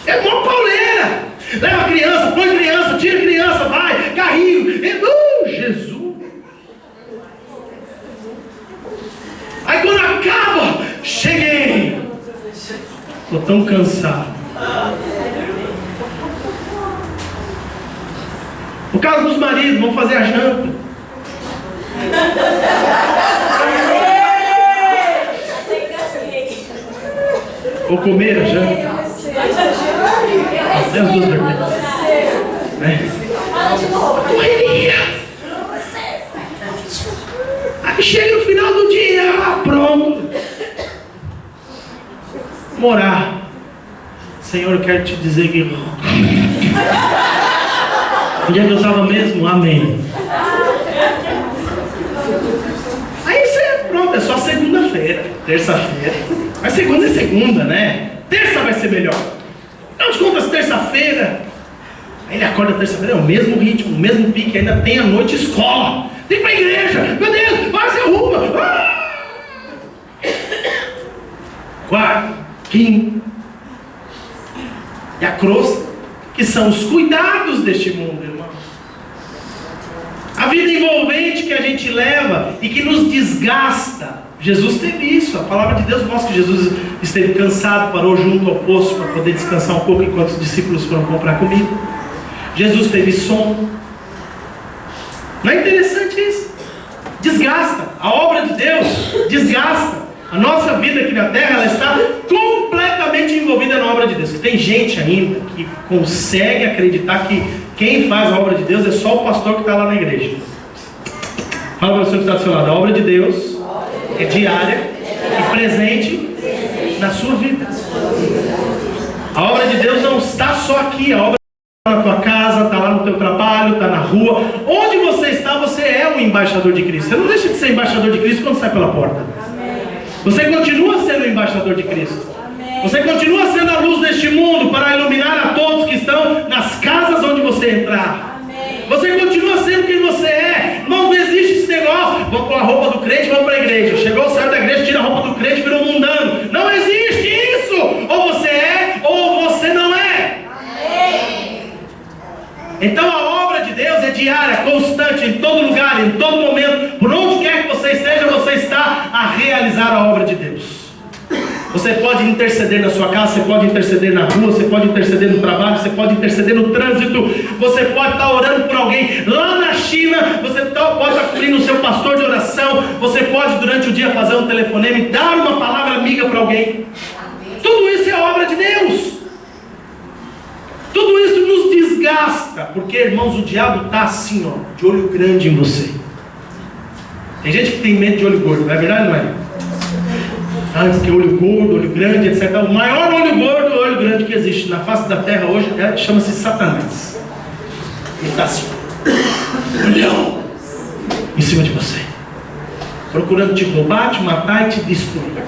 É uma pauleira. Leva a criança, põe criança, tira a criança, vai, carrinho. Jesus. Aí quando acaba, cheguei. Estou tão cansado. No caso dos maridos, vão fazer a janta. Ou comer a janta. Até as duas vermelhas. Correria. Aí chega no final do dia, pronto. Morar. Senhor, eu quero te dizer que onde é que eu estava mesmo? Amém. Aí você, pronto, é só segunda-feira, terça-feira. Mas segunda é segunda, né? Terça vai ser melhor. Afinal de contas, terça-feira. Aí ele acorda terça-feira, é o mesmo ritmo, o mesmo pique, ainda tem a noite escola. Tem pra igreja, meu Deus, vai, se arruma. Quarto, quinto. E a crosta, que são os cuidados deste mundo, irmão. A vida envolvente que a gente leva e que nos desgasta. Jesus teve isso. A palavra de Deus mostra que Jesus esteve cansado, parou junto ao poço para poder descansar um pouco enquanto os discípulos foram comprar comida. Jesus teve sono. Não é interessante isso? Desgasta. A obra de Deus desgasta. A nossa vida aqui na terra, ela está completamente envolvida na obra de Deus. Tem gente ainda que consegue acreditar que quem faz a obra de Deus é só o pastor que está lá na igreja. Fala para o senhor que está do seu lado. A obra de Deus é diária e presente na sua vida. A obra de Deus não está só aqui. A obra está na tua casa, está lá no teu trabalho, está na rua. Onde você está, você é um embaixador de Cristo. Você não deixa de ser embaixador de Cristo quando sai pela porta. Você continua sendo o embaixador de Cristo. Você continua sendo a luz deste mundo para iluminar a todos que estão nas casas onde você entrar. Você continua sendo quem você é. Não existe esse negócio. Vamos com a roupa do crente, vamos para a igreja. Chegou, saiu da igreja, tira a roupa do crente, virou mundano. Não existe isso. Ou você é, ou você não é. Então a obra de Deus é diária, constante, em todo lugar, em todo momento. Por onde quer que você esteja, você está a realizar a obra de Deus. Você pode interceder na sua casa, você pode interceder na rua, você pode interceder no trabalho, você pode interceder no trânsito, você pode estar orando por alguém lá na China, você pode estar cobrindo o seu pastor de oração, você pode durante o dia fazer um telefonema e dar uma palavra amiga para alguém. Tudo isso é obra de Deus. Tudo isso nos desgasta, porque, irmãos, o diabo está assim, ó, de olho grande em você. Tem gente que tem medo de olho gordo, não é verdade, não é? Antes que olho gordo, olho grande, etc. O maior olho grande que existe na face da terra hoje chama-se Satanás. Ele está assim, olhão em cima de você, procurando te roubar, te matar e te destruir.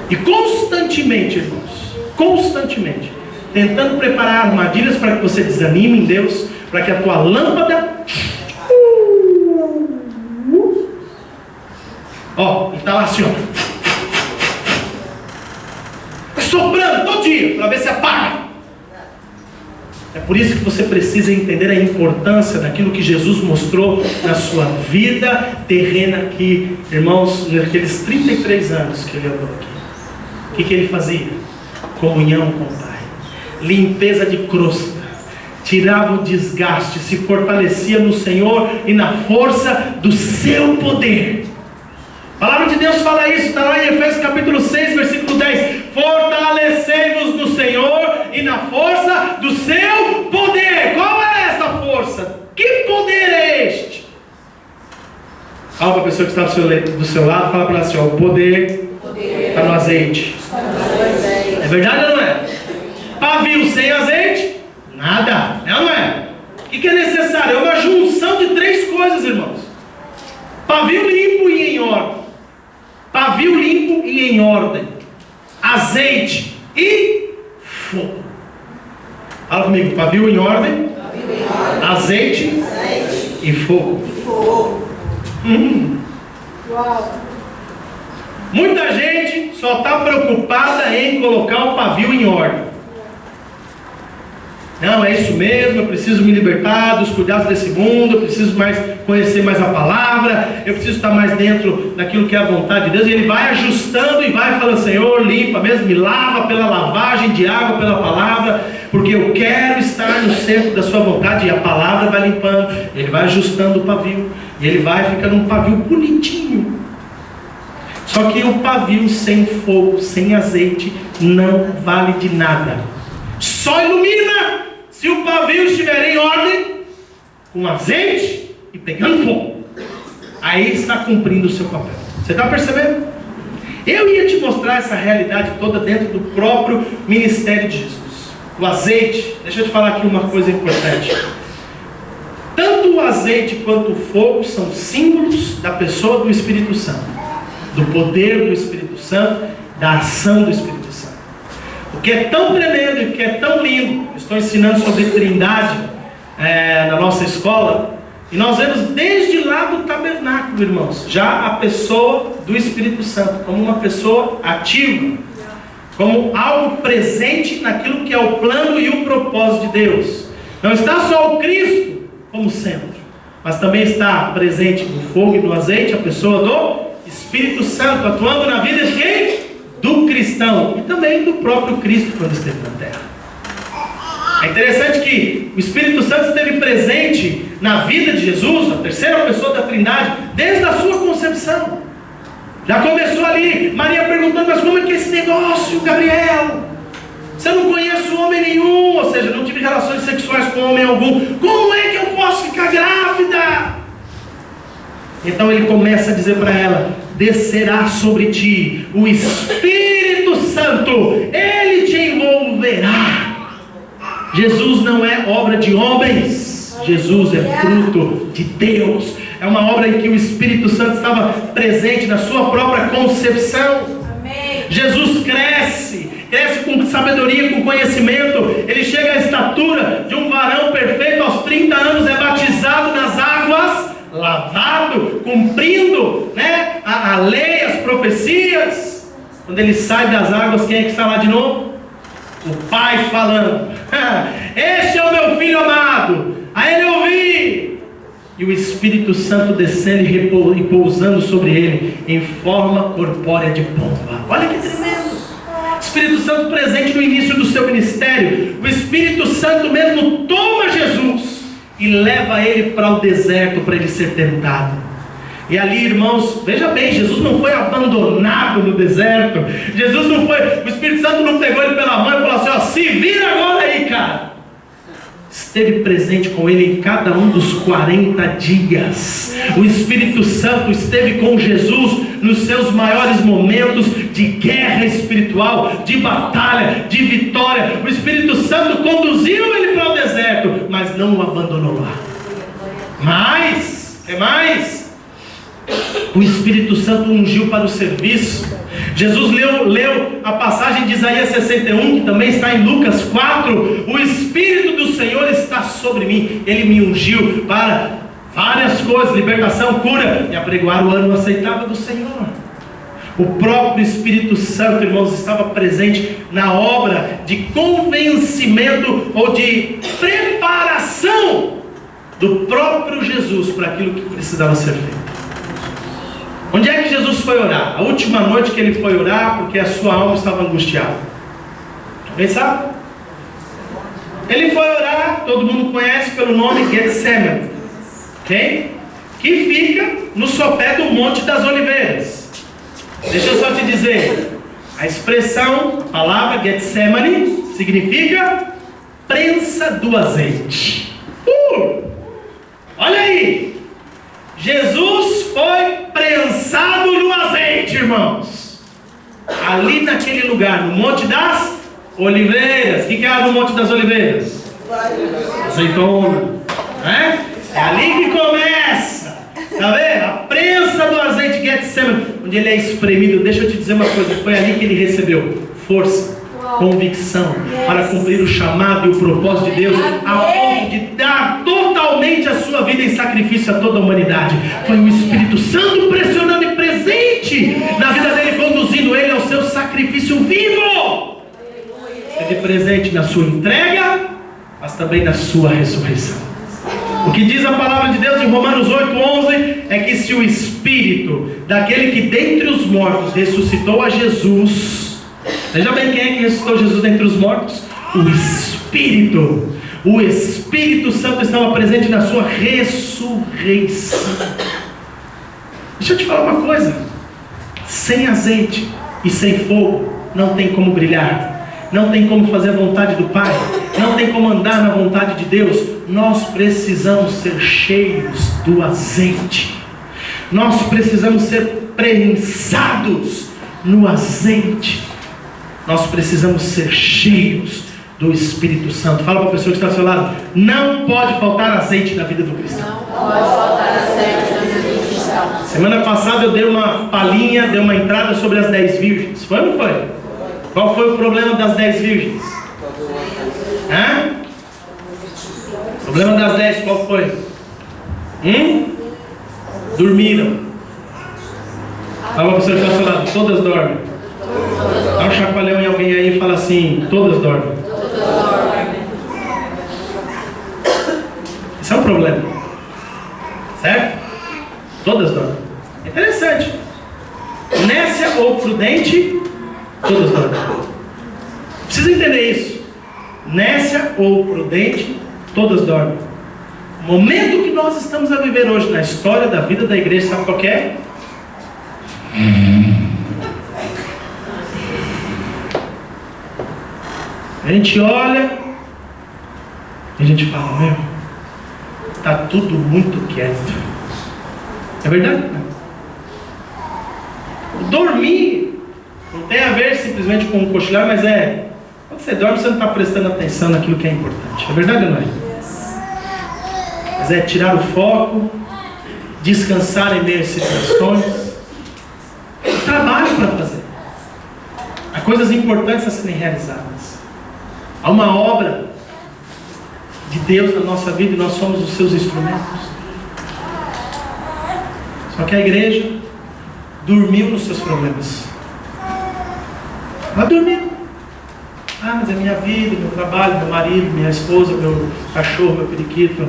E constantemente, irmãos, constantemente, tentando preparar armadilhas para que você desanime em Deus, para que a tua lâmpada ele está lá assim, ó, soprando todo dia, para ver se apaga. É por isso que você precisa entender a importância daquilo que Jesus mostrou na sua vida terrena aqui, irmãos, naqueles 33 anos que ele andou aqui. O que ele fazia? Comunhão com o Pai, limpeza de crosta, tirava o desgaste, se fortalecia no Senhor e na força do seu poder. A palavra de Deus fala isso, está lá em Efésios capítulo 6, versículo 10. Fortalecei-vos no Senhor e na força do seu poder. Qual é essa força? Que poder é este? Fala para a pessoa que está do seu lado, fala para ela assim, ó, o poder está no azeite. É verdade ou não é? Pavio sem azeite, nada. É ou não é? O que é necessário? É uma junção de três coisas, irmãos. Pavio limpo e em ordem. Pavio limpo e em ordem. Azeite e fogo. Fala comigo. Pavio em ordem. Azeite e fogo. Uau. Muita gente só está preocupada em colocar o pavio em ordem. Não, é isso mesmo, eu preciso me libertar dos cuidados desse mundo, eu preciso conhecer mais a palavra, eu preciso estar mais dentro daquilo que é a vontade de Deus. E ele vai ajustando e vai falando, Senhor, limpa mesmo, me lava pela lavagem de água, pela palavra, porque eu quero estar no centro da sua vontade. E a palavra vai limpando, ele vai ajustando o pavio, e ele vai ficando um pavio bonitinho. Só que o pavio sem fogo, sem azeite, não vale de nada. Só ilumina se o pavio estiver em ordem, com azeite e pegando fogo. Aí está cumprindo o seu papel. Você está percebendo? Eu ia te mostrar essa realidade toda dentro do próprio ministério de Jesus. O azeite, deixa eu te falar aqui uma coisa importante. Tanto o azeite quanto o fogo são símbolos da pessoa do Espírito Santo, do poder do Espírito Santo, da ação do Espírito Santo. O que é tão tremendo e o que é tão lindo, estou ensinando sobre Trindade na nossa escola, e nós vemos desde lá do tabernáculo, irmãos, já a pessoa do Espírito Santo como uma pessoa ativa, como algo presente naquilo que é o plano e o propósito de Deus. Não está só o Cristo como centro, mas também está presente no fogo e no azeite a pessoa do Espírito Santo, atuando na vida de quem? Do cristão, e também do próprio Cristo quando esteve na terra. É interessante que o Espírito Santo esteve presente na vida de Jesus, a terceira pessoa da Trindade, desde a sua concepção. Já começou ali, Maria perguntando: mas como é que é esse negócio, Gabriel? Você não conhece homem nenhum, ou seja, não tive relações sexuais com homem algum. Como é que eu posso ficar grávida? Então ele começa a dizer para ela: descerá sobre ti o Espírito Santo, ele te envolverá. Jesus não é obra de homens, Jesus é fruto de Deus. É uma obra em que o Espírito Santo estava presente na sua própria concepção. Amém. Jesus cresce com sabedoria, com conhecimento. Ele chega à estatura de um varão perfeito aos 30 anos, é batizado nas águas, lavado, cumprindo a lei, as profecias. Quando ele sai das águas, quem é que está lá de novo? O Pai falando: este é o meu filho amado, a ele ouvi. E o Espírito Santo descendo e pousando sobre ele em forma corpórea de pomba. Olha que tremendo! Espírito Santo presente no início do seu ministério. O Espírito Santo mesmo toma Jesus e leva ele para o deserto para ele ser tentado. E ali, irmãos, veja bem, Jesus não foi abandonado no deserto. Jesus não foi, o Espírito Santo não pegou ele pela mão e falou assim: ó, se vira agora aí, cara. Esteve presente com ele em cada um dos 40 dias. O Espírito Santo esteve com Jesus nos seus maiores momentos de guerra espiritual, de batalha, de vitória. O Espírito Santo conduziu ele para o deserto, mas não o abandonou lá. Mas, o Espírito Santo ungiu para o serviço. Jesus leu a passagem de Isaías 61, que também está em Lucas 4. O Espírito do Senhor está sobre mim. Ele me ungiu para várias coisas: libertação, cura e apregoar o ano aceitável do Senhor. O próprio Espírito Santo, irmãos, estava presente na obra de convencimento ou de preparação do próprio Jesus para aquilo que precisava ser feito. Onde é que Jesus foi orar? A última noite que ele foi orar, porque a sua alma estava angustiada. Alguém sabe? Ele foi orar, todo mundo conhece pelo nome Getsemane, ok? Que fica no sopé do Monte das Oliveiras. Deixa eu só te dizer, a expressão, a palavra Getsemane significa prensa do azeite. Olha aí, Jesus foi prensado no azeite, irmãos. Ali naquele lugar, no Monte das Oliveiras. O que era no Monte das Oliveiras? Azeitona. É ali que começa. Está vendo? A prensa do azeite Getsemane, onde ele é espremido. Deixa eu te dizer uma coisa: foi ali que ele recebeu força, convicção para cumprir o chamado e o propósito de Deus, a ponto de dar totalmente a sua vida em sacrifício a toda a humanidade. Foi o Espírito Santo pressionando e presente na vida dele, conduzindo ele ao seu sacrifício vivo. Esteve presente na sua entrega, mas também na sua ressurreição. O que diz a palavra de Deus em Romanos 8:11 é que se o Espírito daquele que dentre os mortos ressuscitou a Jesus, veja bem, quem é que ressuscitou Jesus dentre os mortos? O Espírito. O Espírito Santo estava presente na sua ressurreição. Deixa eu te falar uma coisa: sem azeite e sem fogo, não tem como brilhar, não tem como fazer a vontade do Pai, não tem como andar na vontade de Deus. Nós precisamos ser cheios do azeite, nós precisamos ser prensados no azeite, nós precisamos ser cheios do Espírito Santo. Fala para a pessoa que está ao seu lado: não pode faltar azeite na vida do cristão. Não pode faltar azeite na vida do cristão. Semana passada eu dei uma palhinha, dei uma entrada sobre as 10 virgens. Foi ou não foi? Qual foi o problema das 10 virgens? O problema das 10 qual foi? Dormiram. Fala para a pessoa que está ao seu lado: todas dormem. Dá um chacoalhão em alguém aí e fala assim: todas dormem. Esse é um problema, certo? Todas dormem. É interessante. Nécia ou prudente, todas dormem. Precisa entender isso. Nécia ou prudente, todas dormem. O momento que nós estamos a viver hoje na história da vida da igreja, sabe qual que é? A gente olha e a gente fala: meu, está tudo muito quieto. É verdade? Dormir não tem a ver simplesmente com cochilar, mas quando você dorme, você não está prestando atenção naquilo que é importante. É verdade ou não é? Mas é tirar o foco, descansar em meio a situações, trabalho para fazer. Há coisas importantes a serem realizadas. Há uma obra de Deus na nossa vida e nós somos os seus instrumentos. Só que a igreja dormiu nos seus problemas. Ela dormiu. Mas é minha vida, meu trabalho, meu marido, minha esposa, meu cachorro, meu periquito,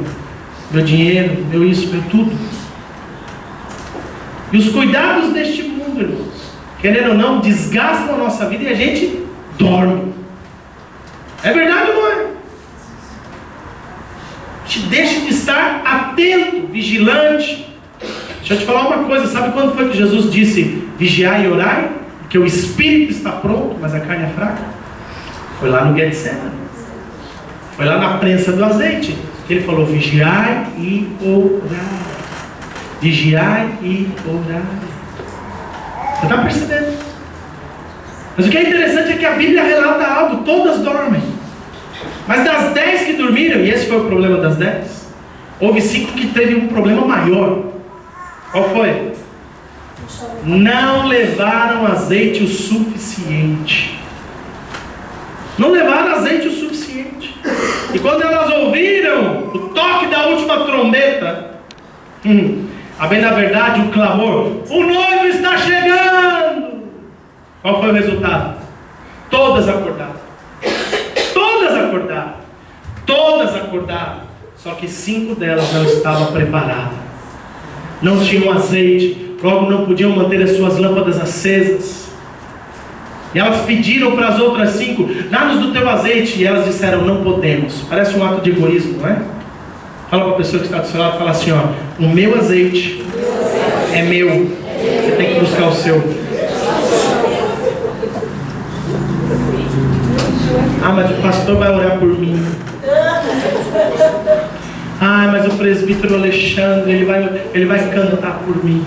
meu dinheiro, meu isso, meu tudo. E os cuidados deste mundo, irmãos, querendo ou não, desgastam a nossa vida e a gente dorme. É verdade ou não é? Te deixa de estar atento, vigilante. Deixa eu te falar uma coisa: sabe quando foi que Jesus disse vigiai e orai? Porque o espírito está pronto, mas a carne é fraca. Foi lá no Getsemane. Foi lá na prensa do azeite. Ele falou: vigiai e orai. Vigiai e orai. Você está percebendo? Mas o que é interessante é que a Bíblia relata algo: todas dormem. Mas das 10 que dormiram, e esse foi o problema das 10, houve 5 que teve um problema maior. Qual foi? Não levaram azeite o suficiente. Não levaram azeite o suficiente. E quando elas ouviram o toque da última trombeta, a bem na verdade o clamor: o noivo está chegando. Qual foi o resultado? Todas acordaram. Todas acordaram. Só que 5 delas não estavam preparadas. Não tinham azeite, logo não podiam manter as suas lâmpadas acesas. E elas pediram para as outras 5: dá-nos do teu azeite. E elas disseram: não podemos. Parece um ato de egoísmo, não é? Fala para a pessoa que está do seu lado, fala assim: o meu azeite é meu. Você tem que buscar o seu. Mas o pastor vai orar por mim. Mas o presbítero Alexandre, ele vai cantar por mim.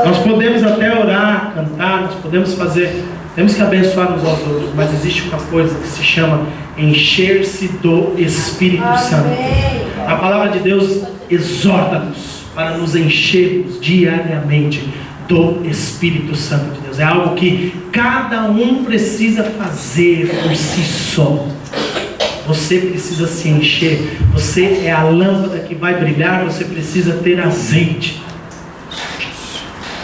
Nós podemos até orar, cantar, nós podemos fazer, temos que abençoar uns aos outros, mas existe uma coisa que se chama encher-se do Espírito Santo. A palavra de Deus exorta-nos para nos enchermos diariamente do Espírito Santo de Deus. É algo que cada um precisa fazer por si só. Você precisa se encher. Você é a lâmpada que vai brilhar. Você precisa ter azeite.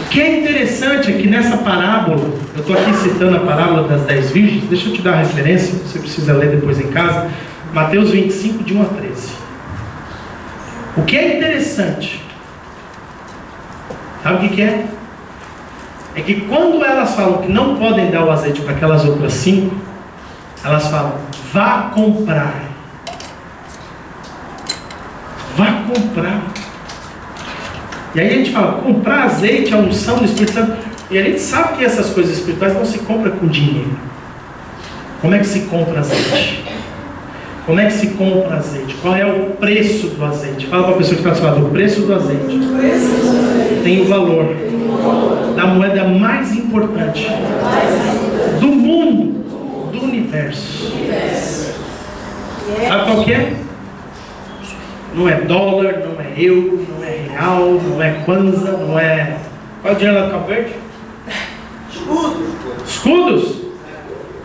O que é interessante é que nessa parábola, eu estou aqui citando a parábola das 10 virgens. Deixa eu te dar a referência, você precisa ler depois em casa. Mateus 25, de 1 a 13. O que é interessante, sabe o que é? É que quando elas falam que não podem dar o azeite para aquelas outras 5, elas falam: vá comprar. Vá comprar. E aí a gente fala, comprar azeite, a unção do Espírito Santo. E a gente sabe que essas coisas espirituais não se compram com dinheiro. Como é que se compra azeite? Como é que se compra azeite? Qual é o preço do azeite? Fala para a pessoa que está do seu lado, o preço do azeite. Tem o valor da moeda mais importante do mundo, do universo. Sabe qual que é? Não é dólar, não é euro, não é real, não é kwanza, não é... Qual é o dinheiro lá do Cabo Verde? Escudos?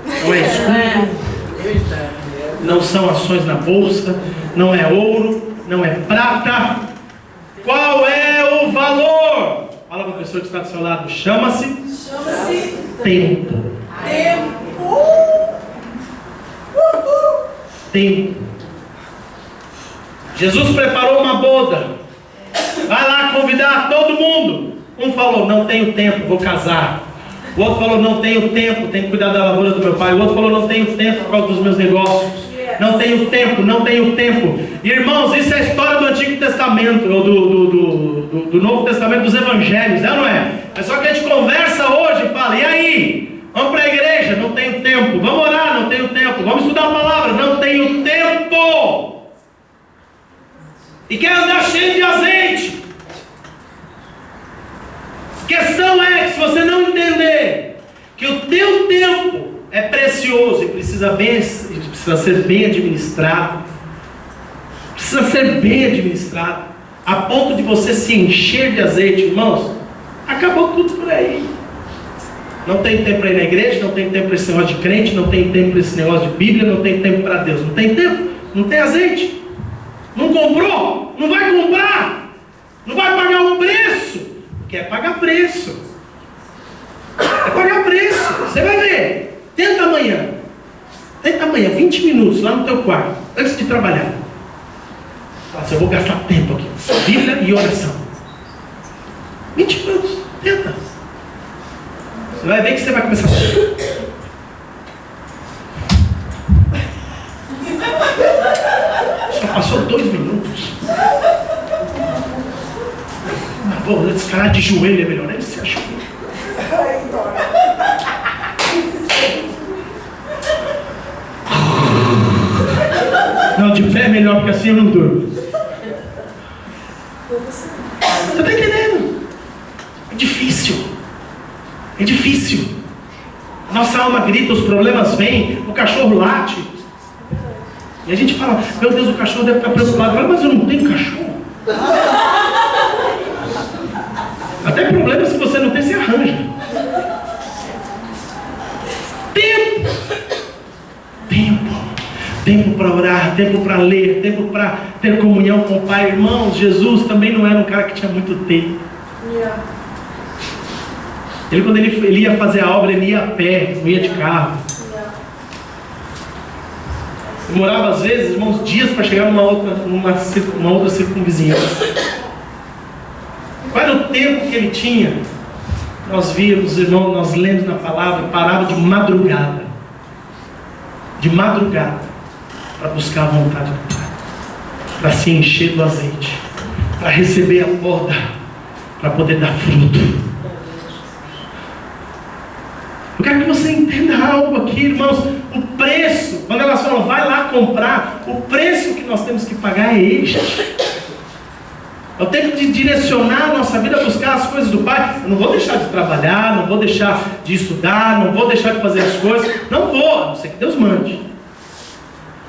Não é escudo. Não são ações na bolsa. Não é ouro. Não é prata. Qual é o valor? Fala para a pessoa que está do seu lado. Chama-se tempo. Tempo. Jesus preparou uma boda. Vai lá convidar todo mundo. Um falou, não tenho tempo, vou casar. O outro falou, não tenho tempo, tenho que cuidar da lavoura do meu pai. O outro falou, não tenho tempo por causa dos meus negócios. Não tenho tempo, não tenho tempo. Irmãos, isso é a história do Antigo Testamento, ou do Novo Testamento, dos Evangelhos, é ou não é? É só que a gente conversa hoje e fala, e aí? Vamos para a igreja? Não tenho tempo. Vamos orar? Não tenho tempo. Vamos estudar a palavra? Não tenho tempo. E quer andar cheio de azeite. A questão é que se você não entender que o teu tempo é precioso e precisa ser bem administrado, precisa ser bem administrado, a ponto de você se encher de azeite, irmãos, acabou tudo por aí. Não tem tempo para ir na igreja, não tem tempo para esse negócio de crente, não tem tempo para esse negócio de Bíblia, não tem tempo para Deus, não tem tempo, não tem azeite, não comprou, não vai comprar, não vai pagar o preço. Quer pagar preço. É pagar preço. Você vai ver. Tenta amanhã, 20 minutos lá no teu quarto, antes de trabalhar. Fala assim, eu vou gastar tempo aqui. Bíblia e oração. 20 minutos. Tenta. Você vai ver que você vai começar Só passou 2 minutos. Pô, esse cara de joelho é melhor, né? Você acha que... Não, de pé é melhor, porque assim eu não durmo. Você está entendendo? É difícil. É difícil. Nossa alma grita, os problemas vêm, o cachorro late. E a gente fala, meu Deus, o cachorro deve ficar preocupado. Mas eu não tenho cachorro. Até problema se você não tem, se arranja. Tempo para orar, tempo para ler, tempo para ter comunhão com o Pai. Irmãos, Jesus também não era um cara que tinha muito tempo. Ele, quando ele ia fazer a obra, ele ia a pé, não ia de carro. Demorava às vezes, irmãos, dias para chegar numa outra circunvizinhança. Qual era o tempo que ele tinha? Nós víamos, irmãos, nós lemos na palavra, parava de madrugada. Para buscar a vontade do Pai, para se encher do azeite, para receber a poda, para poder dar fruto. Eu quero que você entenda algo aqui, irmãos. O preço, quando elas falam, vai lá comprar, o preço que nós temos que pagar é este. Eu tenho que direcionar a nossa vida a buscar as coisas do Pai. Eu não vou deixar de trabalhar, não vou deixar de estudar, não vou deixar de fazer as coisas. Não vou, a não ser que Deus mande.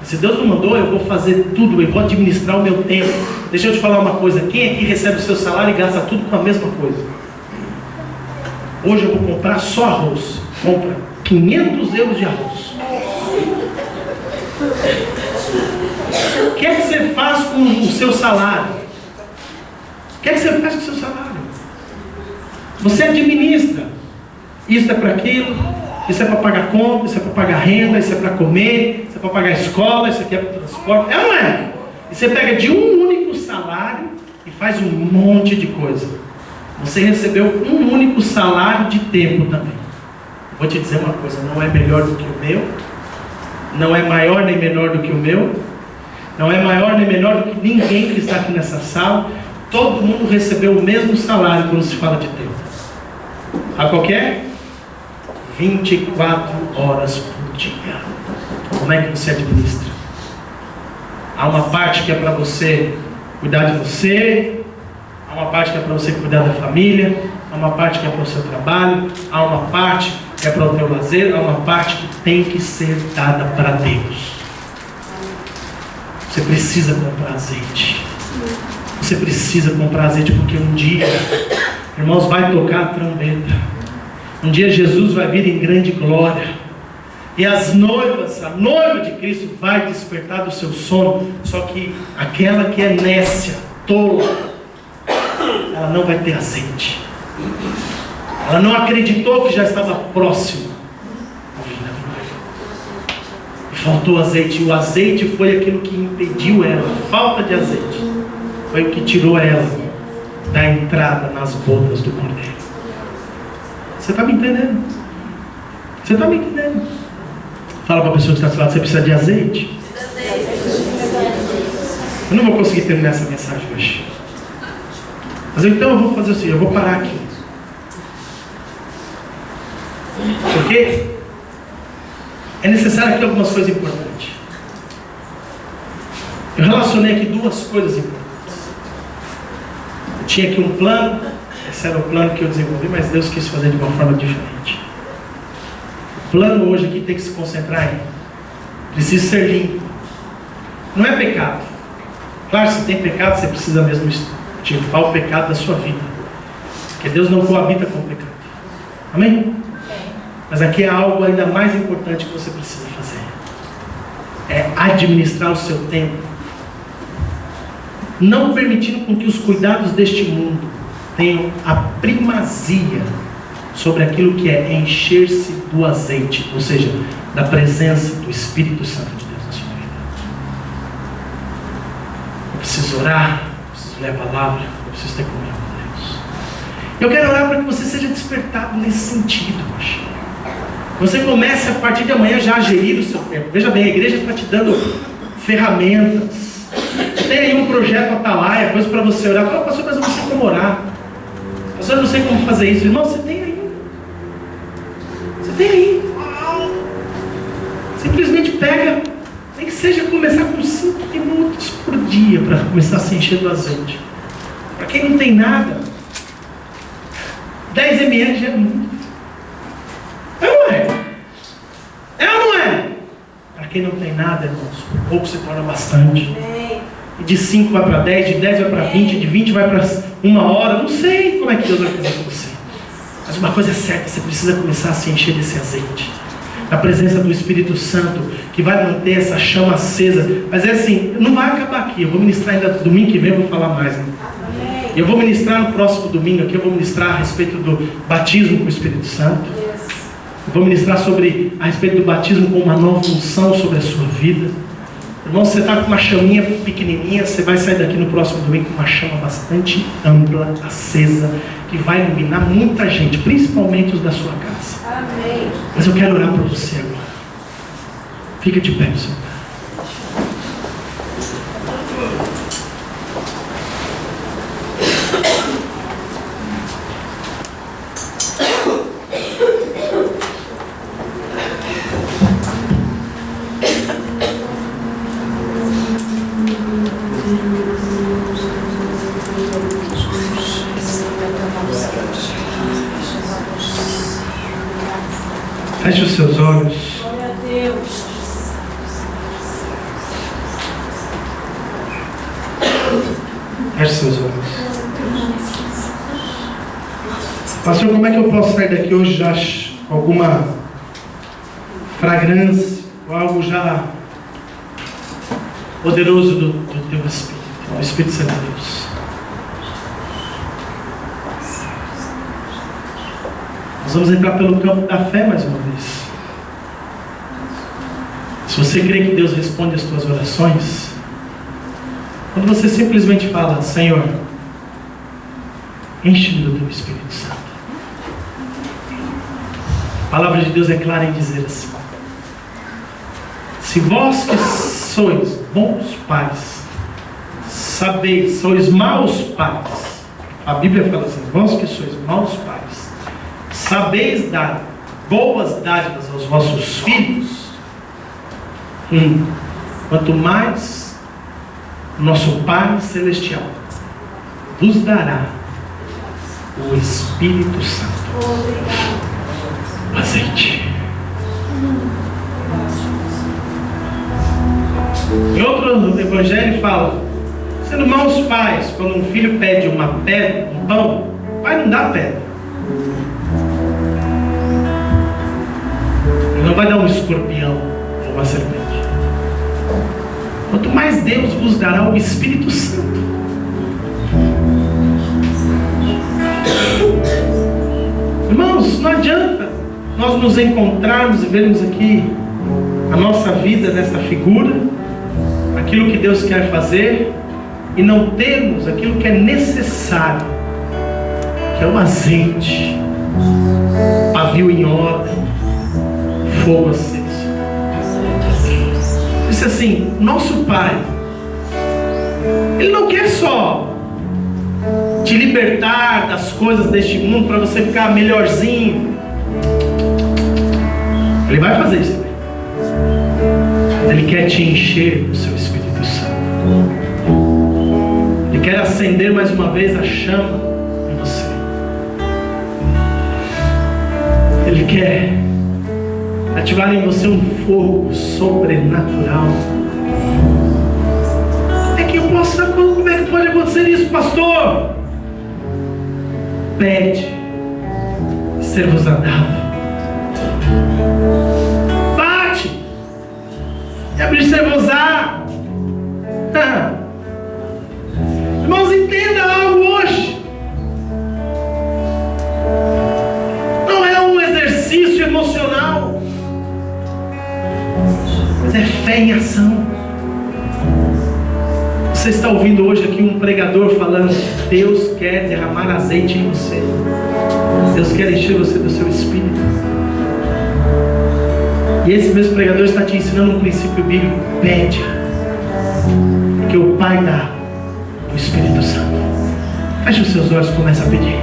Se Deus não mandou, eu vou fazer tudo, eu vou administrar o meu tempo. Deixa eu te falar uma coisa, quem aqui recebe o seu salário e gasta tudo com a mesma coisa? Hoje eu vou comprar só arroz. Compra 500 euros de arroz. O que é que você faz com o seu salário? O que é que você faz com o seu salário? Você administra. Isso é para aquilo, isso é para pagar conta, isso é para pagar renda, isso é para comer, isso é para pagar escola, isso aqui é para transporte. É ou não é? E você pega de um único salário e faz um monte de coisa. Você recebeu um único salário de tempo também. Vou te dizer uma coisa, não é melhor do que o meu, não é maior nem menor do que o meu, não é maior nem menor do que ninguém que está aqui nessa sala. Todo mundo recebeu o mesmo salário quando se fala de tempo. Sabe qual que é? 24 horas por dia. Como é que você administra? Há uma parte que é para você cuidar de você, há uma parte que é para você cuidar da família, há uma parte que é para o seu trabalho, há uma parte que é para o teu lazer, há uma parte que tem que ser dada para Deus. Você precisa comprar azeite. Você precisa comprar azeite porque um dia, irmãos, vai tocar a trombeta. Um dia Jesus vai vir em grande glória. E as noivas, a noiva de Cristo vai despertar do seu sono. Só que aquela que é nécia, tola, ela não vai ter azeite. Ela não acreditou que já estava próximo. E faltou azeite. E o azeite foi aquilo que impediu ela. A falta de azeite foi o que tirou ela da entrada nas bodas do Cordeiro. Você está me entendendo? Você está me entendendo? Fala para a pessoa que está do seu lado, você precisa de azeite? Eu não vou conseguir terminar essa mensagem hoje. Mas então eu vou fazer assim, eu vou parar aqui. Porque é necessário aqui algumas coisas importantes. Eu relacionei aqui duas coisas importantes. Eu tinha aqui um plano, esse era o plano que eu desenvolvi, mas Deus quis fazer de uma forma diferente. O plano hoje aqui tem que se concentrar em preciso ser limpo. Não é pecado. Claro, se tem pecado, você precisa mesmo tirar o pecado da sua vida. Porque Deus não coabita com o pecado. Amém? Mas aqui é algo ainda mais importante que você precisa fazer. É administrar o seu tempo. Não permitindo com que os cuidados deste mundo tenham a primazia sobre aquilo que é encher-se do azeite, ou seja, da presença do Espírito Santo de Deus na sua vida. Eu preciso orar, eu preciso ler a palavra, eu preciso ter comunhão com Deus. Eu quero orar para que você seja despertado nesse sentido hoje. Você comece a partir de amanhã já a gerir o seu tempo. Veja bem, a igreja está te dando ferramentas. Tem aí um projeto Atalaia, coisa para você orar. Fala, pastor, mas eu não sei como orar. Pastor, eu não sei como fazer isso. Irmão, você tem aí. Você tem aí. Simplesmente pega, nem que seja começar com 5 minutos por dia para começar a se encher do azeite. Para quem não tem nada, 10 ml já é muito. É ou não é? É ou não é? Para quem não tem nada, irmãos, pouco se torna bastante. E de 5 vai para 10, de 10 vai para 20, de 20 vai para 1 hora. Não sei como é que Deus vai fazer com você. Mas uma coisa é certa, você precisa começar a se encher desse azeite. Da presença do Espírito Santo, que vai manter essa chama acesa. Mas é assim, não vai acabar aqui. Eu vou ministrar ainda domingo que vem, eu vou falar mais. Né? Eu vou ministrar no próximo domingo aqui, eu vou ministrar a respeito do batismo com o Espírito Santo. Eu vou ministrar a respeito do batismo com uma nova unção sobre a sua vida. Irmão, você está com uma chaminha pequenininha, você vai sair daqui no próximo domingo com uma chama bastante ampla, acesa, que vai iluminar muita gente, principalmente os da sua casa. Amém. Mas eu quero orar por você agora. Fica de pé, Senhor. Feche os seus olhos. Glória a Deus. Feche seus olhos. Pastor, como é que eu posso sair daqui hoje já com alguma fragrância, ou algo já poderoso do teu Espírito, do Espírito Santo de Deus? Nós vamos entrar pelo campo da fé mais uma vez. Se você crê que Deus responde as tuas orações, quando você simplesmente fala, Senhor, enche-me do teu Espírito Santo. A palavra de Deus é clara em dizer assim: se sois bons pais, sabeis, sois maus pais. A Bíblia fala assim: vós que sois maus pais, sabeis dar boas dádivas aos vossos filhos, quanto mais nosso Pai Celestial vos dará o Espírito Santo, o azeite. Em outro evangelho fala: sendo maus pais, quando um filho pede uma pedra, um pão, o pai não dá pedra. Ele não vai dar um escorpião ou uma serpente. Quanto mais Deus vos dará o Espírito Santo. Irmãos, não adianta nós nos encontrarmos e vermos aqui a nossa vida nessa figura, aquilo que Deus quer fazer, e não termos aquilo que é necessário, que é o azeite, pavio em ordem, fogo aceso. Disse assim: nosso Pai, Ele não quer só te libertar das coisas deste mundo para você ficar melhorzinho. Ele vai fazer isso também, mas Ele quer te encher do seu Espírito Santo. Ele quer acender mais uma vez a chama em você. Ele quer ativar em você um fogo sobrenatural. É que eu posso, como é que pode acontecer isso, pastor? Pede, ser-vos-á dado. Bate, e abrir-se-vos-á. Irmãos, entenda algo hoje. Não é um exercício emocional, mas é fé em ação. Você está ouvindo hoje aqui um pregador falando: Deus quer derramar azeite em você. Deus quer encher você do seu Espírito. E esse mesmo pregador está te ensinando um princípio bíblico: pede, que o Pai dá o Espírito Santo. Feche os seus olhos e comece a pedir.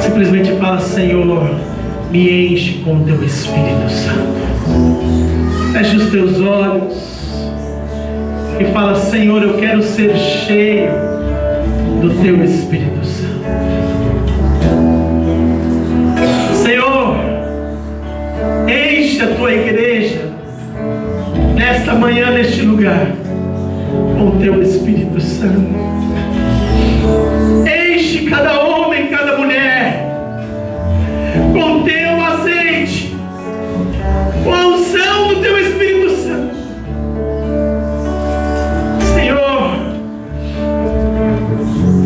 Simplesmente fala: Senhor, me enche com o teu Espírito Santo. Feche os teus olhos e fala: Senhor, eu quero ser cheio do teu Espírito Santo. Senhor, enche a tua igreja nesta manhã, neste lugar, com o teu Espírito Santo. Enche cada homem, cada mulher com o teu azeite, com a unção do teu Espírito Santo. Senhor,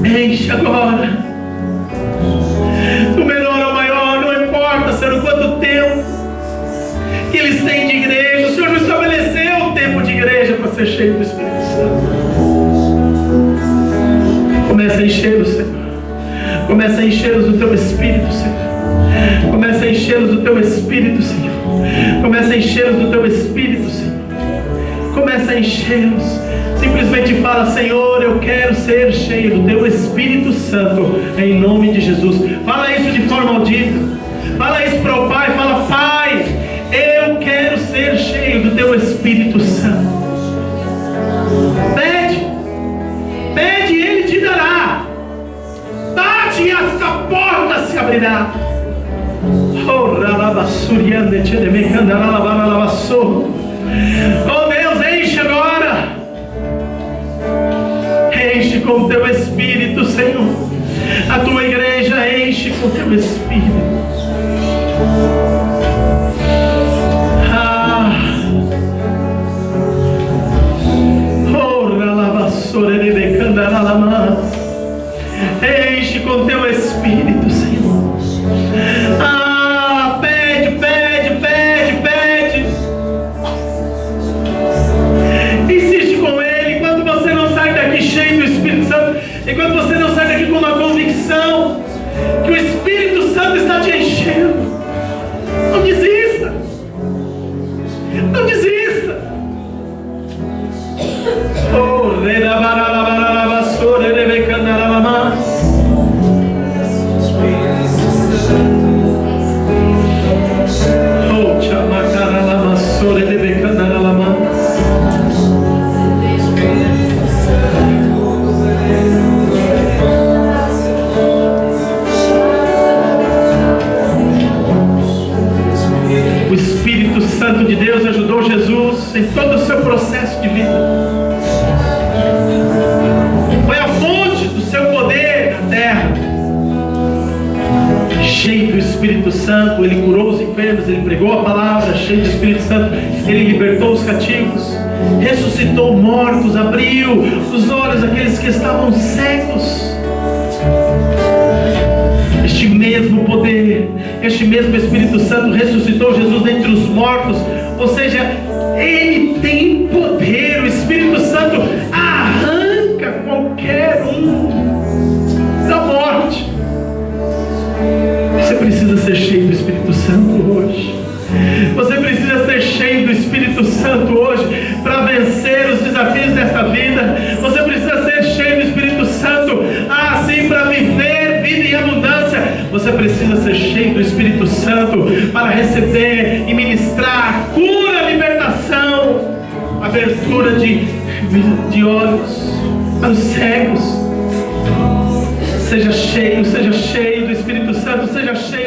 enche agora, do menor ao maior, não importa, Senhor, quanto tempo que eles têm de igreja. O Senhor não estabeleceu um tempo de igreja para ser cheio do Espírito Santo. Começa a encher-os, Senhor. Começa a encher-os do teu Espírito, Senhor. Começa a encher-os do teu Espírito, Senhor. Começa a encher-os do teu Espírito, Senhor. Começa a encher-os. Simplesmente fala: Senhor, eu quero ser cheio do teu Espírito Santo, em nome de Jesus. Fala isso de forma audível. Fala isso para o Pai. Fala: Pai, eu quero ser cheio do teu Espírito Santo. Pede, pede e Ele te dará. Bate e esta porta se abrirá. Oh Deus, enche agora. Enche com o teu Espírito, Senhor. A tua igreja enche com o teu Espírito. Enche com teu Espírito, Senhor. Pede, pede, pede, pede. Insiste com Ele. Enquanto você não sai daqui cheio do Espírito Santo, enquanto você não sai daqui com uma convicção que o Espírito Santo está te enchendo, O Espírito Santo de Deus ajudou Jesus em todo o seu processo de vida. Foi a fonte do seu poder na terra. Cheio do Espírito Santo, ele curou os enfermos, ele pregou a palavra. Cheio do Espírito Santo, ele libertou os cativos, ressuscitou mortos, abriu os olhos daqueles que estavam cegos. Este mesmo poder, este mesmo Espírito Santo ressuscitou Jesus dentre os mortos. Ou seja, ele tem poder. O Espírito Santo arranca qualquer um da morte. Você precisa ser cheio do Espírito Santo hoje. Você precisa ser cheio do Espírito Santo hoje para vencer os desafios desta vida. Você precisa ser cheio do Espírito Santo, assim, para viver vida em abundância. Você precisa ser cheio do Espírito Santo para receber e ministrar cura, libertação, abertura de olhos para os cegos. Seja cheio do Espírito Santo, seja cheio